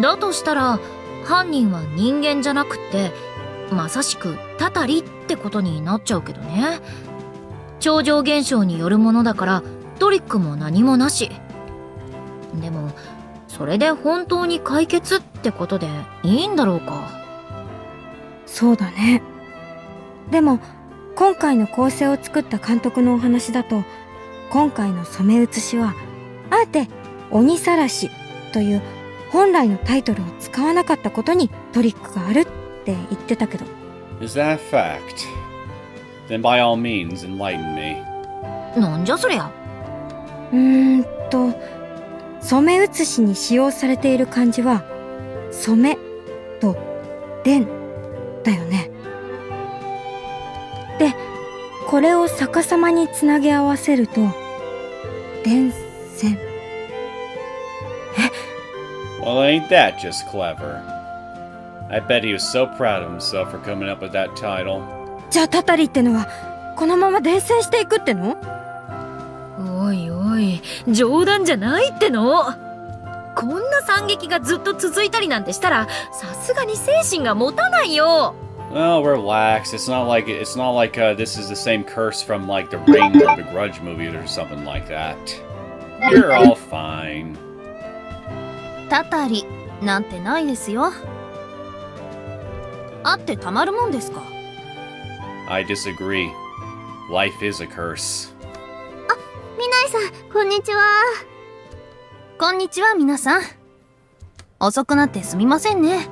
だとしたら犯人は人間じゃなくってまさしくたたりってことになっちゃうけどね。超常現象によるものだからトリックも何もなし。でもそれで本当に解決ってことでいいんだろうか？そうだね。でも今回の構成を作った監督のお話だと、今回の染め写しはあえて鬼さらしという本来のタイトルを使わなかったことにトリックがあるって言ってたけど。 Is that a fact? Then by all means enlighten me. なんじゃそりゃ。染め写しに使用されている漢字は染めと伝だよね。で、これを逆さまにつなげ合わせると伝線。Well, ain't that just clever? I bet he was so proud of himself for coming up with that title. じゃあたたりってのはこのまま伝線していくっての？おいおい、冗談じゃないっての。こんな惨劇がずっと続いたりなんてしたらさすがに精神が持たないよ。Well, relax. It's not like this is the same curse from like the Ring or the Grudge movies or something like that. You're all fine. たたりなんてないですよ。あってたまるもんですか？ I disagree. Life is a curse. みないさん、こんにちは。こんにちは皆さん。遅くなってすみませんね。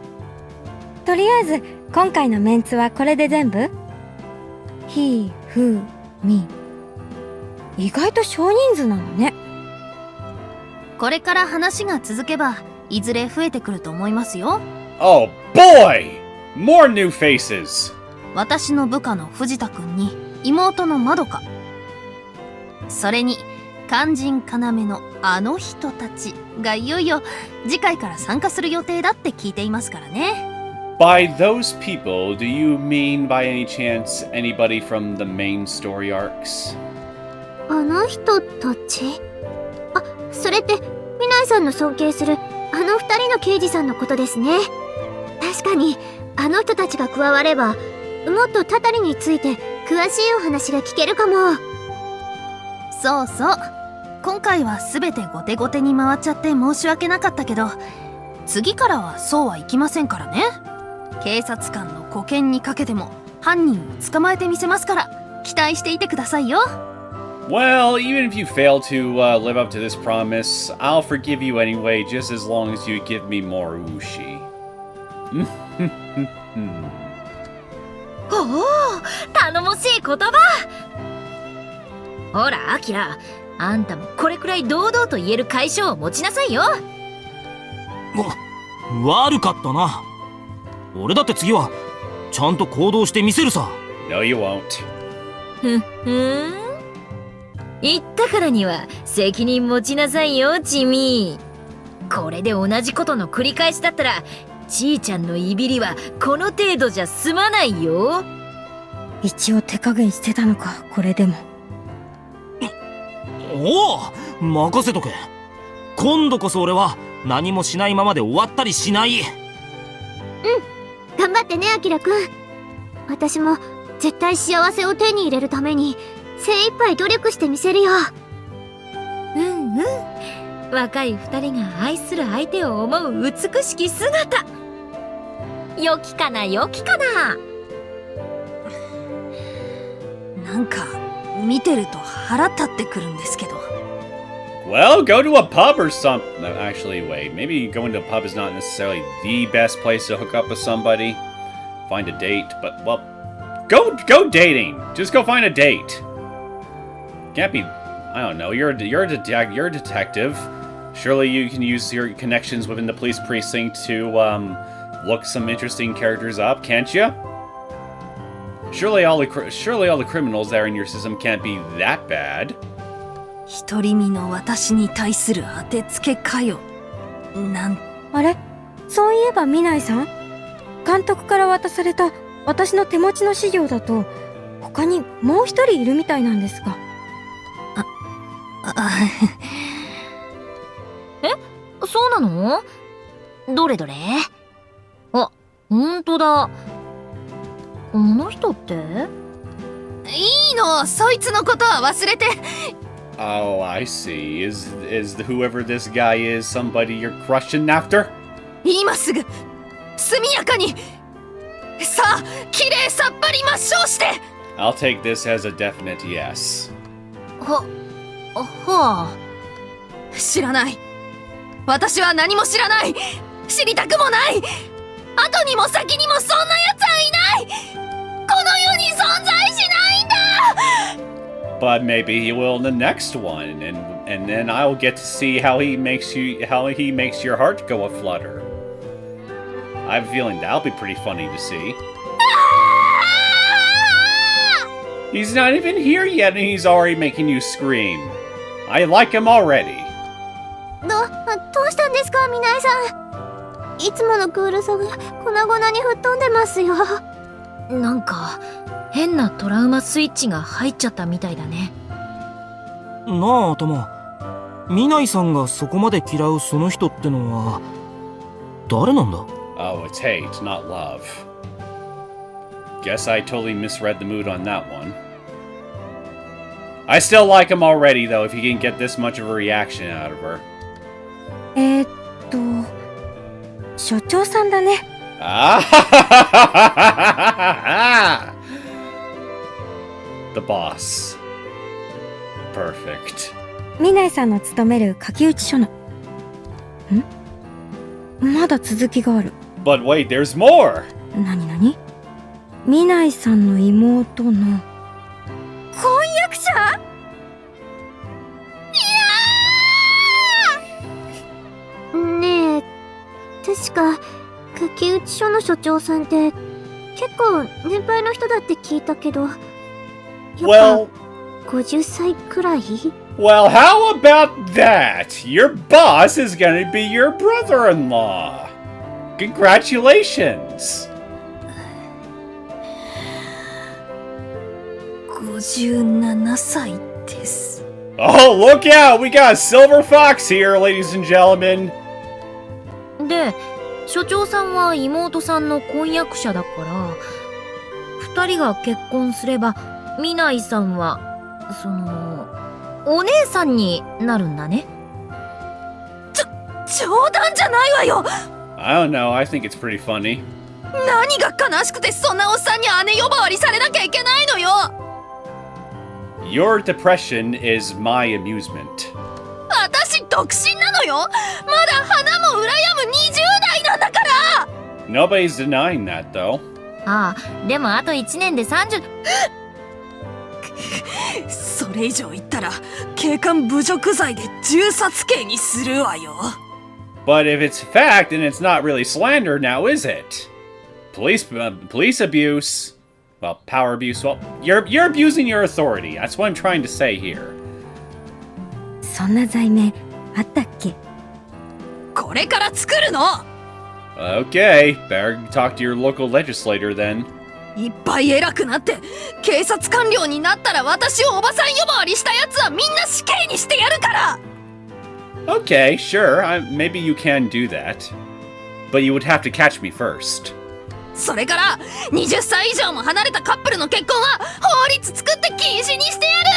とりあえず今回のメンツはこれで全部？ひ、ふ、み。意外と少人数なんだね。これから話が続けばいずれ増えてくると思いますよ。 Oh boy! More new faces! 私の部下の藤田くんに妹のまどか、それに肝心要のあの人たちがいよいよ次回から参加する予定だって聞いていますからね。 By those people, do you mean by any chance anybody from the main story arcs? あの人たち？あ、それってみないさんの尊敬するあの二人の刑事さんのことですね。確かにあの人たちが加わればもっとたたりについて詳しいお話が聞けるかも。そうそう、今回は全て後手後手に回っちゃって申し訳なかったけど、次からはそうはいきませんからね。警察官の保険にかけても犯人を捕まえてみせますから、期待していてくださいよ。Well, even if you fail to live up to this promise, I'll forgive you anyway, just as long as you give me more ushi. おお、頼もしい言葉。ほら、アキラ、あんたもこれくらい堂々と言える解消を持ちなさいよ。悪かったな。俺だって次はちゃんと行動してみせるさ。 No, you won't. 言ったからには責任持ちなさいよ、チミ。これで同じことの繰り返しだったら、ちーちゃんのいびりはこの程度じゃ済まないよ。一応手加減してたのか、これでも。おお、任せとけ。今度こそ俺は何もしないままで終わったりしない。頑張ってね、アキラくん。私も絶対幸せを手に入れるために精一杯努力してみせるよ。うんうん。若い二人が愛する相手を思う美しき姿。良きかな、良きかな。なんか見てると腹立ってくるんですけど。Well, go to a pub or something. No, actually, wait. Maybe going to a pub is not necessarily the best place to hook up with somebody. Find a date, but, well, go dating. Just go find a date. Can't be, I don't know, you're a detective. Surely you can use your connections within the police precinct to, look some interesting characters up, can't you? Surely all the criminals that are in your system can't be that bad. 独り身の私に対する当てつけかよ。あれ、そういえばミナイさん、監督から渡された私の手持ちの資料だと他にもう一人いるみたいなんですが。え、そうなの？どれどれ？あ、ほんとだ。この人って？いいの、そいつのことは忘れて。Oh, I see. Is whoever this guy is somebody you're crushing after? 今すぐ速やかに、さあきれいさっぱり抹消して。 I'll take this as a definite yes. はあ。知らない。私は何も知らない。知りたくもない。後にも先にもそんな奴はいない。この世に存在しないんだ。But maybe he will in the next one, and then I'll get to see how he makes your heart go aflutter. I have a feeling that'll be pretty funny to see. He's not even here yet, and he's already making you scream. I like him already. どうしたんですか、ミナイさん。いつものクールさが粉々に吹っ飛んでますよ。なんか変なトラウマスイッチが入っちゃったみたいだね。なあ、頭。ミナイさんがそこまで嫌うその人ってのは誰なんだ？ Oh, it's hate, not love. Guess I totally misread the mood on that one. I still like him already, though, if he can get this much of a reaction out of her. 所長さんだね。Ah! The boss. Perfect. ミナイさんの勤める書き打ち書の。まだ続きがある。But wait, there's more! なにミナイさんの妹の婚約者？ねえ、確か書き打ち書の所長さんって結構年配の人だって聞いたけど、やっぱ50歳くらい？ Well, how about that? Your boss is gonna be your brother-in-law. Congratulations! 57歳です。Oh, look out! We got a silver fox here, ladies and gentlemen. で、所長さんは妹さんの婚約者だから、二人が結婚すれば、ミナイさんはお姉さんになるんだね。冗談じゃないわよ。 I don't know, I think it's pretty funny. 何が悲しくてそんなおっさんに姉呼ばわりされなきゃいけないのよ。 Your depression is my amusement. 私独身なのよ。まだ花も羨む20代なんだから。 Nobody's denying that, though. ああ、でもあと1年で30。それ以上言ったら警官侮辱罪で銃殺刑にするわよ。 But if it's fact, then it's not really slander now, is it? Police abuse. Well, power abuse. Well, you're abusing your authority. That's what I'm trying to say here. そんな罪名あったっけ？これから作るの。 Okay, better talk to your local legislator then. いっぱい偉くなって警察官僚になったら私をおばさん呼ばわりしたやつはみんな死刑にしてやるから。 Okay, sure. Maybe you can do that. But you would have to catch me first. それから20歳以上も離れたカップルの結婚は法律作って禁止にしてやる。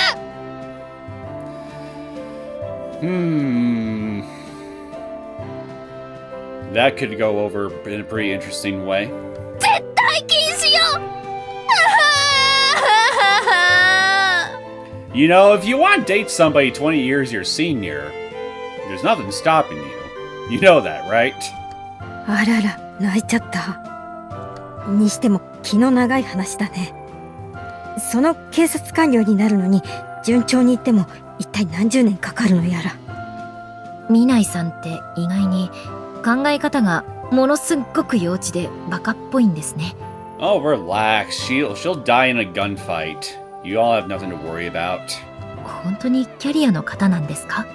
That could go over in a pretty interesting way. 絶対禁止よ。 You know, if you want to date somebody 20 years your senior, there's nothing stopping you. You know that, right? あらら、泣いちゃった。にしても気の長い話だね。その警察官僚になるのに順調にいっても一体何十年かかるのやら。ミナイさんって意外に考え方がものすっごく幼稚でバカっぽいんですね。Oh, relax. She'll die in a gunfight. You all have nothing to worry about. 本当にキャリアの方なんですか？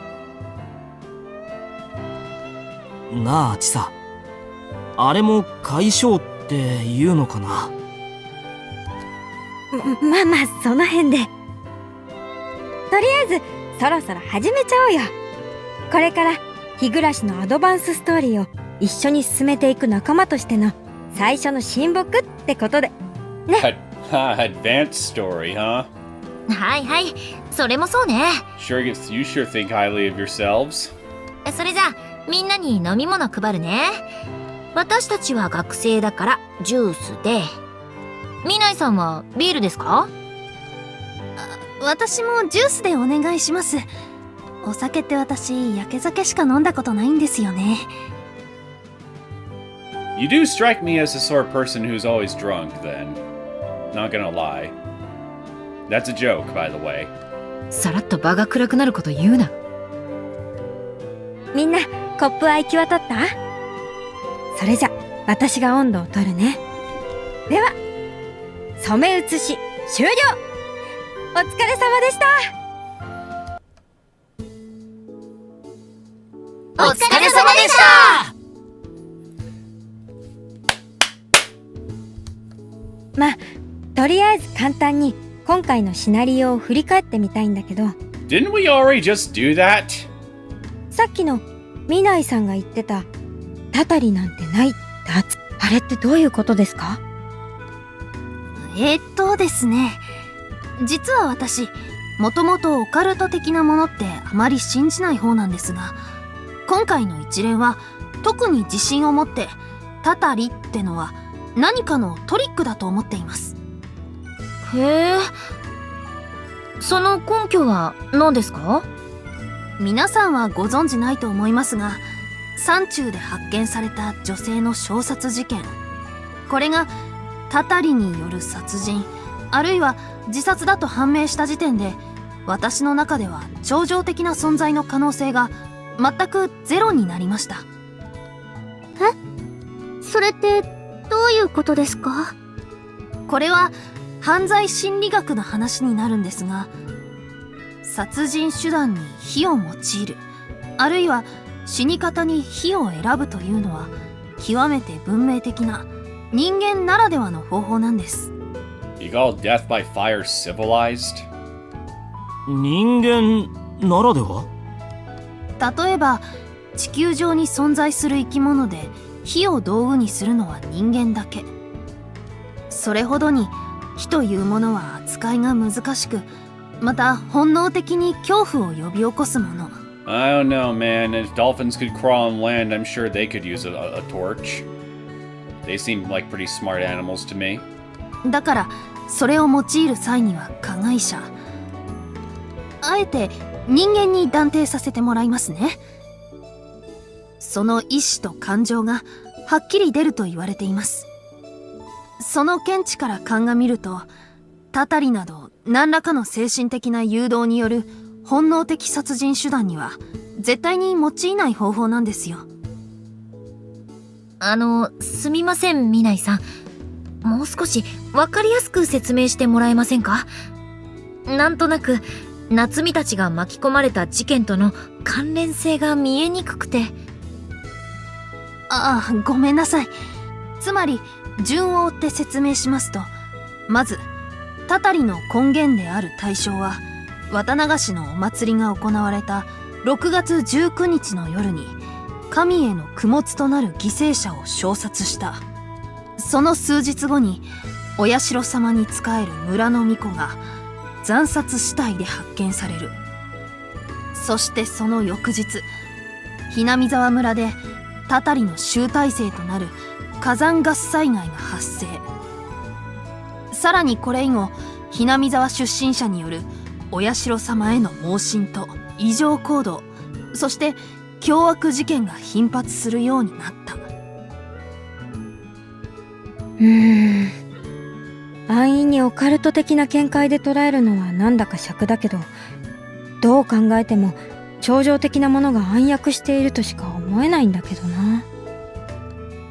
なあ、チサ。あれも解消って言うのかな？まあまあその辺で。とりあえずそろそろ始めちゃおうよ。これから日暮らしのアドバンスストーリーを一緒に進めていく仲間としての最初の親睦ってことでね。Advanced story, huh? はいはい、それもそうね。You sure think highly of yourselves. それじゃあみんなに飲み物配るね。私たちは学生だからジュースで、ミナイさんはビールですか？私もジュースでお願いします。お酒って私焼け酒しか飲んだことないんですよね。 You do strike me as the sort of person who's always drunk, then. Not gonna lie. That's a joke, by the way. さらっと場が暗くなること言うな。みんなコップは行き渡った？それじゃ私が温度を取るね。では染め写し終了。お疲れ様でした。お疲れ様でした。まあとりあえず簡単に今回のシナリオを振り返ってみたいんだけど。 Didn't we already just do that? さっきのミナイさんが言ってたたたりなんてないってあれってどういうことですか？ですね、実は私もともとオカルト的なものってあまり信じない方なんですが、今回の一連は特に自信を持ってたたりってのは何かのトリックだと思っています。へえ、その根拠は何ですか？皆さんはご存じないと思いますが、山中で発見された女性の衝殺事件、これがたたりによる殺人あるいは自殺だと判明した時点で、私の中では超常的な存在の可能性が全くゼロになりました。それってどういうことですか？これは犯罪心理学の話になるんですが、殺人手段に火を用いるあるいは死に方に火を選ぶというのは極めて文明的な人間ならではの方法なんです。 You call death by fire civilized? 人間ならでは？例えば地球上に存在する生き物で火を道具にするのは人間だけ。それほどに火というものは扱いが難しく、また本能的に恐怖を呼び起こすもの。 I don't know, man. If dolphins could crawl on land, I'm sure they could use a torch. They seem like pretty smart animals to me. だからそれを用いる際には加害者、あえて人間に断定させてもらいますね。その意志と感情がはっきり出ると言われています。その見地から鑑みると、たたりなど何らかの精神的な誘導による本能的殺人手段には絶対に用いない方法なんですよ。すみません、ミナイさん。もう少しわかりやすく説明してもらえませんか？なんとなく、夏美たちが巻き込まれた事件との関連性が見えにくくて。ああ、ごめんなさい。つまり、順を追って説明しますと、まず、たたりの根源である対象は、綿流しのお祭りが行われた6月19日の夜に、神への供物となる犠牲者を焼殺した。その数日後に、お社様に仕える村の巫女が、惨殺死体で発見される。そしてその翌日、ひなみ沢村で、たたりの集大成となる火山ガス災害が発生。さらにこれ以後、ひなみ沢出身者によるお社様への盲信と異常行動、そして凶悪事件が頻発するようになった。安易にオカルト的な見解で捉えるのはなんだか癪だけど、どう考えても超常的なものが暗躍しているとしか思えないんだけどな。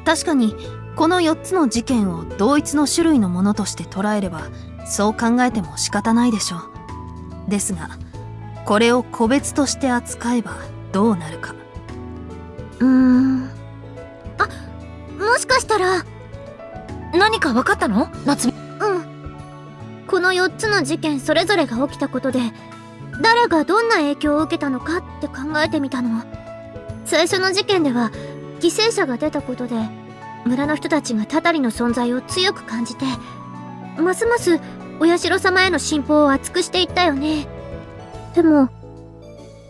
確かにこの4つの事件を同一の種類のものとして捉えれば、そう考えても仕方ないでしょう。ですが、これを個別として扱えばどうなるか。もしかしたら何か分かったの？夏美。この4つの事件それぞれが起きたことで、誰がどんな影響を受けたのかって考えてみたの。最初の事件では犠牲者が出たことで、村の人たちがたたりの存在を強く感じて、ますますお社様への信仰を厚くしていったよね。でも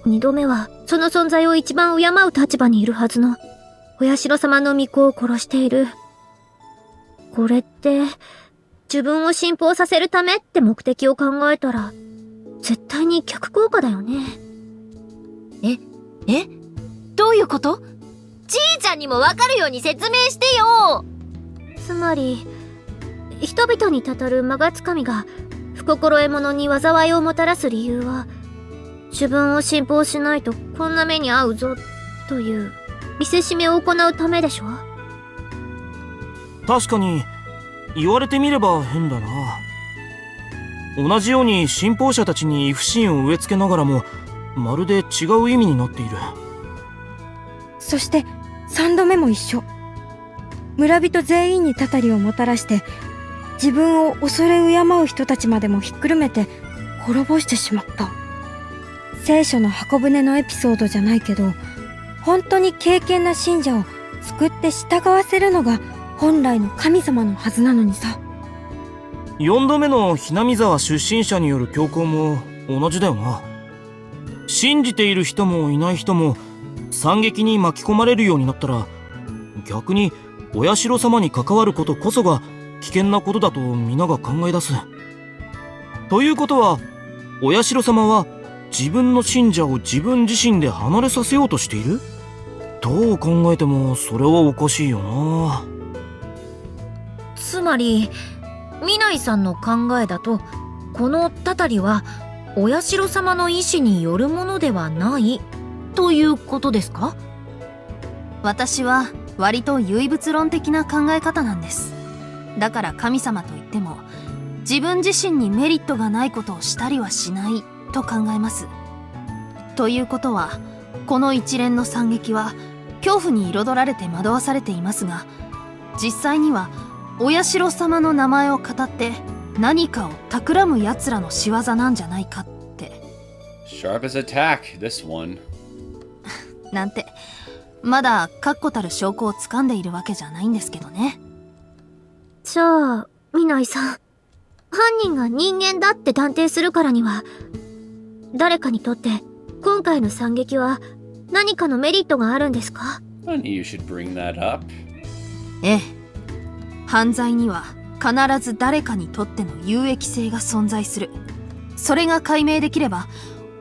2度目はその存在を一番敬う立場にいるはずのお社様の巫女を殺している。これって自分を信奉させるためって目的を考えたら絶対に逆効果だよね。どういうこと？じいちゃんにもわかるように説明してよ。つまり人々にたたる魔月神が不心得者に災いをもたらす理由は、自分を信奉しないとこんな目に遭うぞという見せしめを行うためでしょ。確かに言われてみれば変だな。同じように信奉者たちに不信を植え付けながらも、まるで違う意味になっている。そして3度目も一緒。村人全員にたたりをもたらして、自分を恐れ敬う人たちまでもひっくるめて滅ぼしてしまった。聖書の箱舟のエピソードじゃないけど、本当に敬虔な信者を救って従わせるのが本来の神様のはずなのにさ。4度目のひなみ沢出身者による強行も同じだよな。信じている人もいない人も惨劇に巻き込まれるようになったら、逆にお社様に関わることこそが危険なことだと皆が考え出す。ということは、お社様は自分の信者を自分自身で離れさせようとしている？どう考えてもそれはおかしいよな。つまりミナイさんの考えだと、このたたりはお社様の意志によるものではないということですか？私は割と唯物論的な考え方なんです。だから神様といっても自分自身にメリットがないことをしたりはしないと考えます。ということは、この一連の惨劇は恐怖に彩られて惑わされていますが、実際にはお社様の名前を語って何かを企む奴らの仕業なんじゃないかって。 Sharp as a tack, this one. なんて、まだ確固たる証拠をつかんでいるわけじゃないんですけどね。じゃあミナイさん、犯人が人間だって断定するからには、誰かにとって今回の惨劇は何かのメリットがあるんですか？ Funny you should bring that up. ええ。犯罪には必ず誰かにとっての有益性が存在する。それが解明できれば、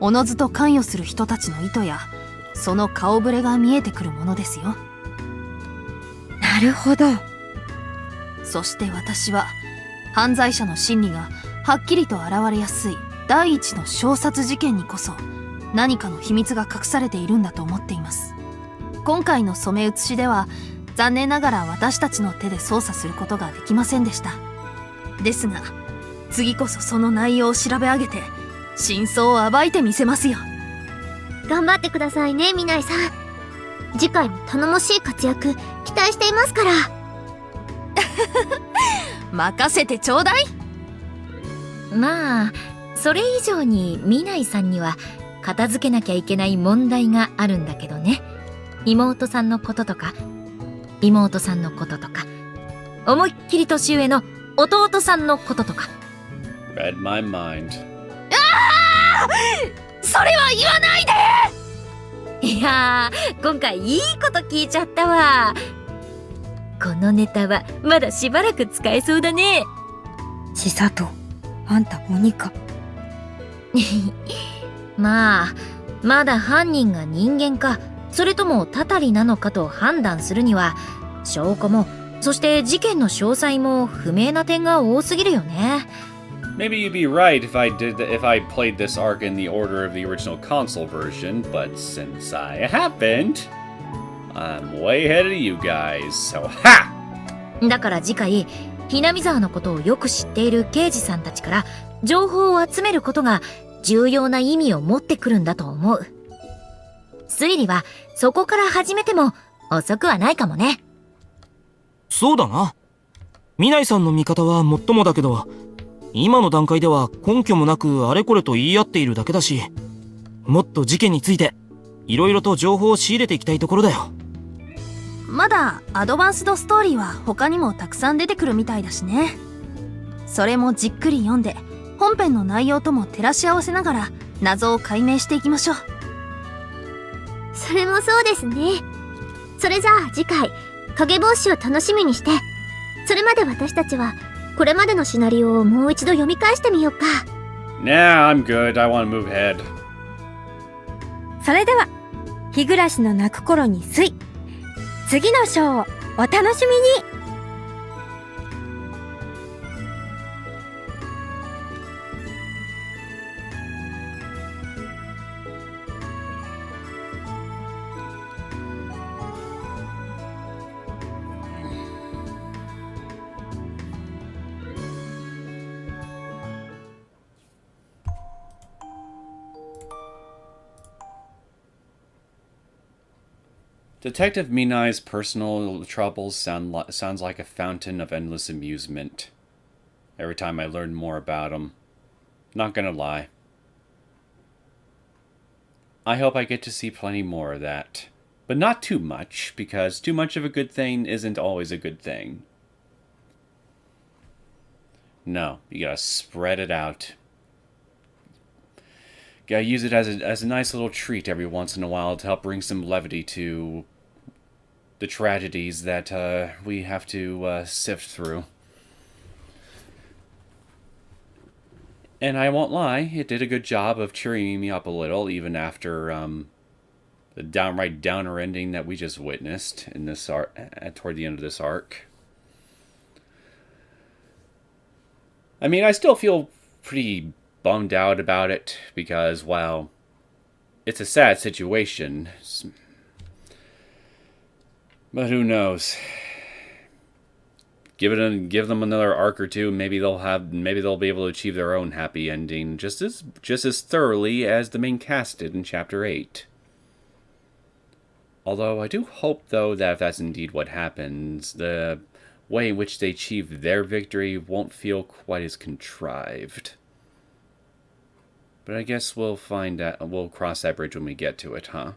おのずと関与する人たちの意図や、その顔ぶれが見えてくるものですよ。なるほど。そして私は、犯罪者の心理がはっきりと現れやすい第一の衝殺事件にこそ、何かの秘密が隠されているんだと思っています。今回の染め写しでは、残念ながら私たちの手で操作することができませんでした。ですが、次こそその内容を調べ上げて、真相を暴いてみせますよ。頑張ってくださいね、ミナイさん。次回も頼もしい活躍期待していますから。任せてちょうだい。まあそれ以上にミナイさんには片付けなきゃいけない問題があるんだけどね。妹さんのこととか、妹さんのこととか、思いっきり年上の弟さんのこととか。 Read my mind. それは言わないで。いやー、今回いいこと聞いちゃったわ。このネタはまだしばらく使えそうだね。千里、あんた鬼か。まあまだ犯人が人間かそれともタタリなのかと判断するには、証拠もそして事件の詳細も不明な点が多すぎるよね。Maybe you'd be right if I played this arc in the order of the original console version, but since I haven't, I'm way ahead of you guys, so ha! だから次回、ひなみ沢のことをよく知っている刑事さんたちから情報を集めることが重要な意味を持ってくるんだと思う。推理はそこから始めても遅くはないかもね。そうだな。ミナイさんの見方はもっともだけど、今の段階では根拠もなくあれこれと言い合っているだけだし、もっと事件についていろいろと情報を仕入れていきたいところだよ。まだアドバンスドストーリーは他にもたくさん出てくるみたいだしね。それもじっくり読んで、本編の内容とも照らし合わせながら謎を解明していきましょう。それもそうですね。それじゃあ次回、影帽子を楽しみにして、それまで私たちはこれまでのシナリオをもう一度読み返してみようか。Nah, I'm good. I want to move ahead. それでは、日暮らしの泣く頃に睡。次の章をお楽しみに。Detective Minai's personal troubles sounds like a fountain of endless amusement. Every time I learn more about him. Not gonna lie. I hope I get to see plenty more of that. But not too much, because too much of a good thing isn't always a good thing. No, you gotta spread it out. Gotta use it as a nice little treat every once in a while to help bring some levity to the tragedies that we have to sift through. And I won't lie, it did a good job of cheering me up a little, even after the downright downer ending that we just witnessed in this toward the end of this arc. I mean, I still feel pretty bummed out about it, because, well, it's a sad situation. But who knows? Give them another arc or two, maybe they'll be able to achieve their own happy ending just as thoroughly as the main cast did in Chapter 8. Although I do hope, though, that if that's indeed what happens, the way in which they achieve their victory won't feel quite as contrived. But I guess we'll cross that bridge when we get to it, huh?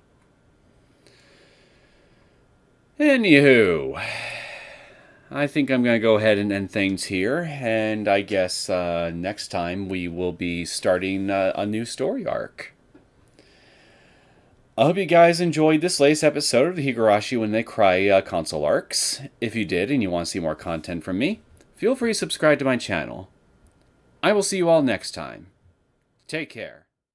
Anywho, I think I'm going to go ahead and end things here, and I guess next time we will be starting a new story arc. I hope you guys enjoyed this latest episode of the Higurashi When They Cry console arcs. If you did and you want to see more content from me, feel free to subscribe to my channel. I will see you all next time. Take care.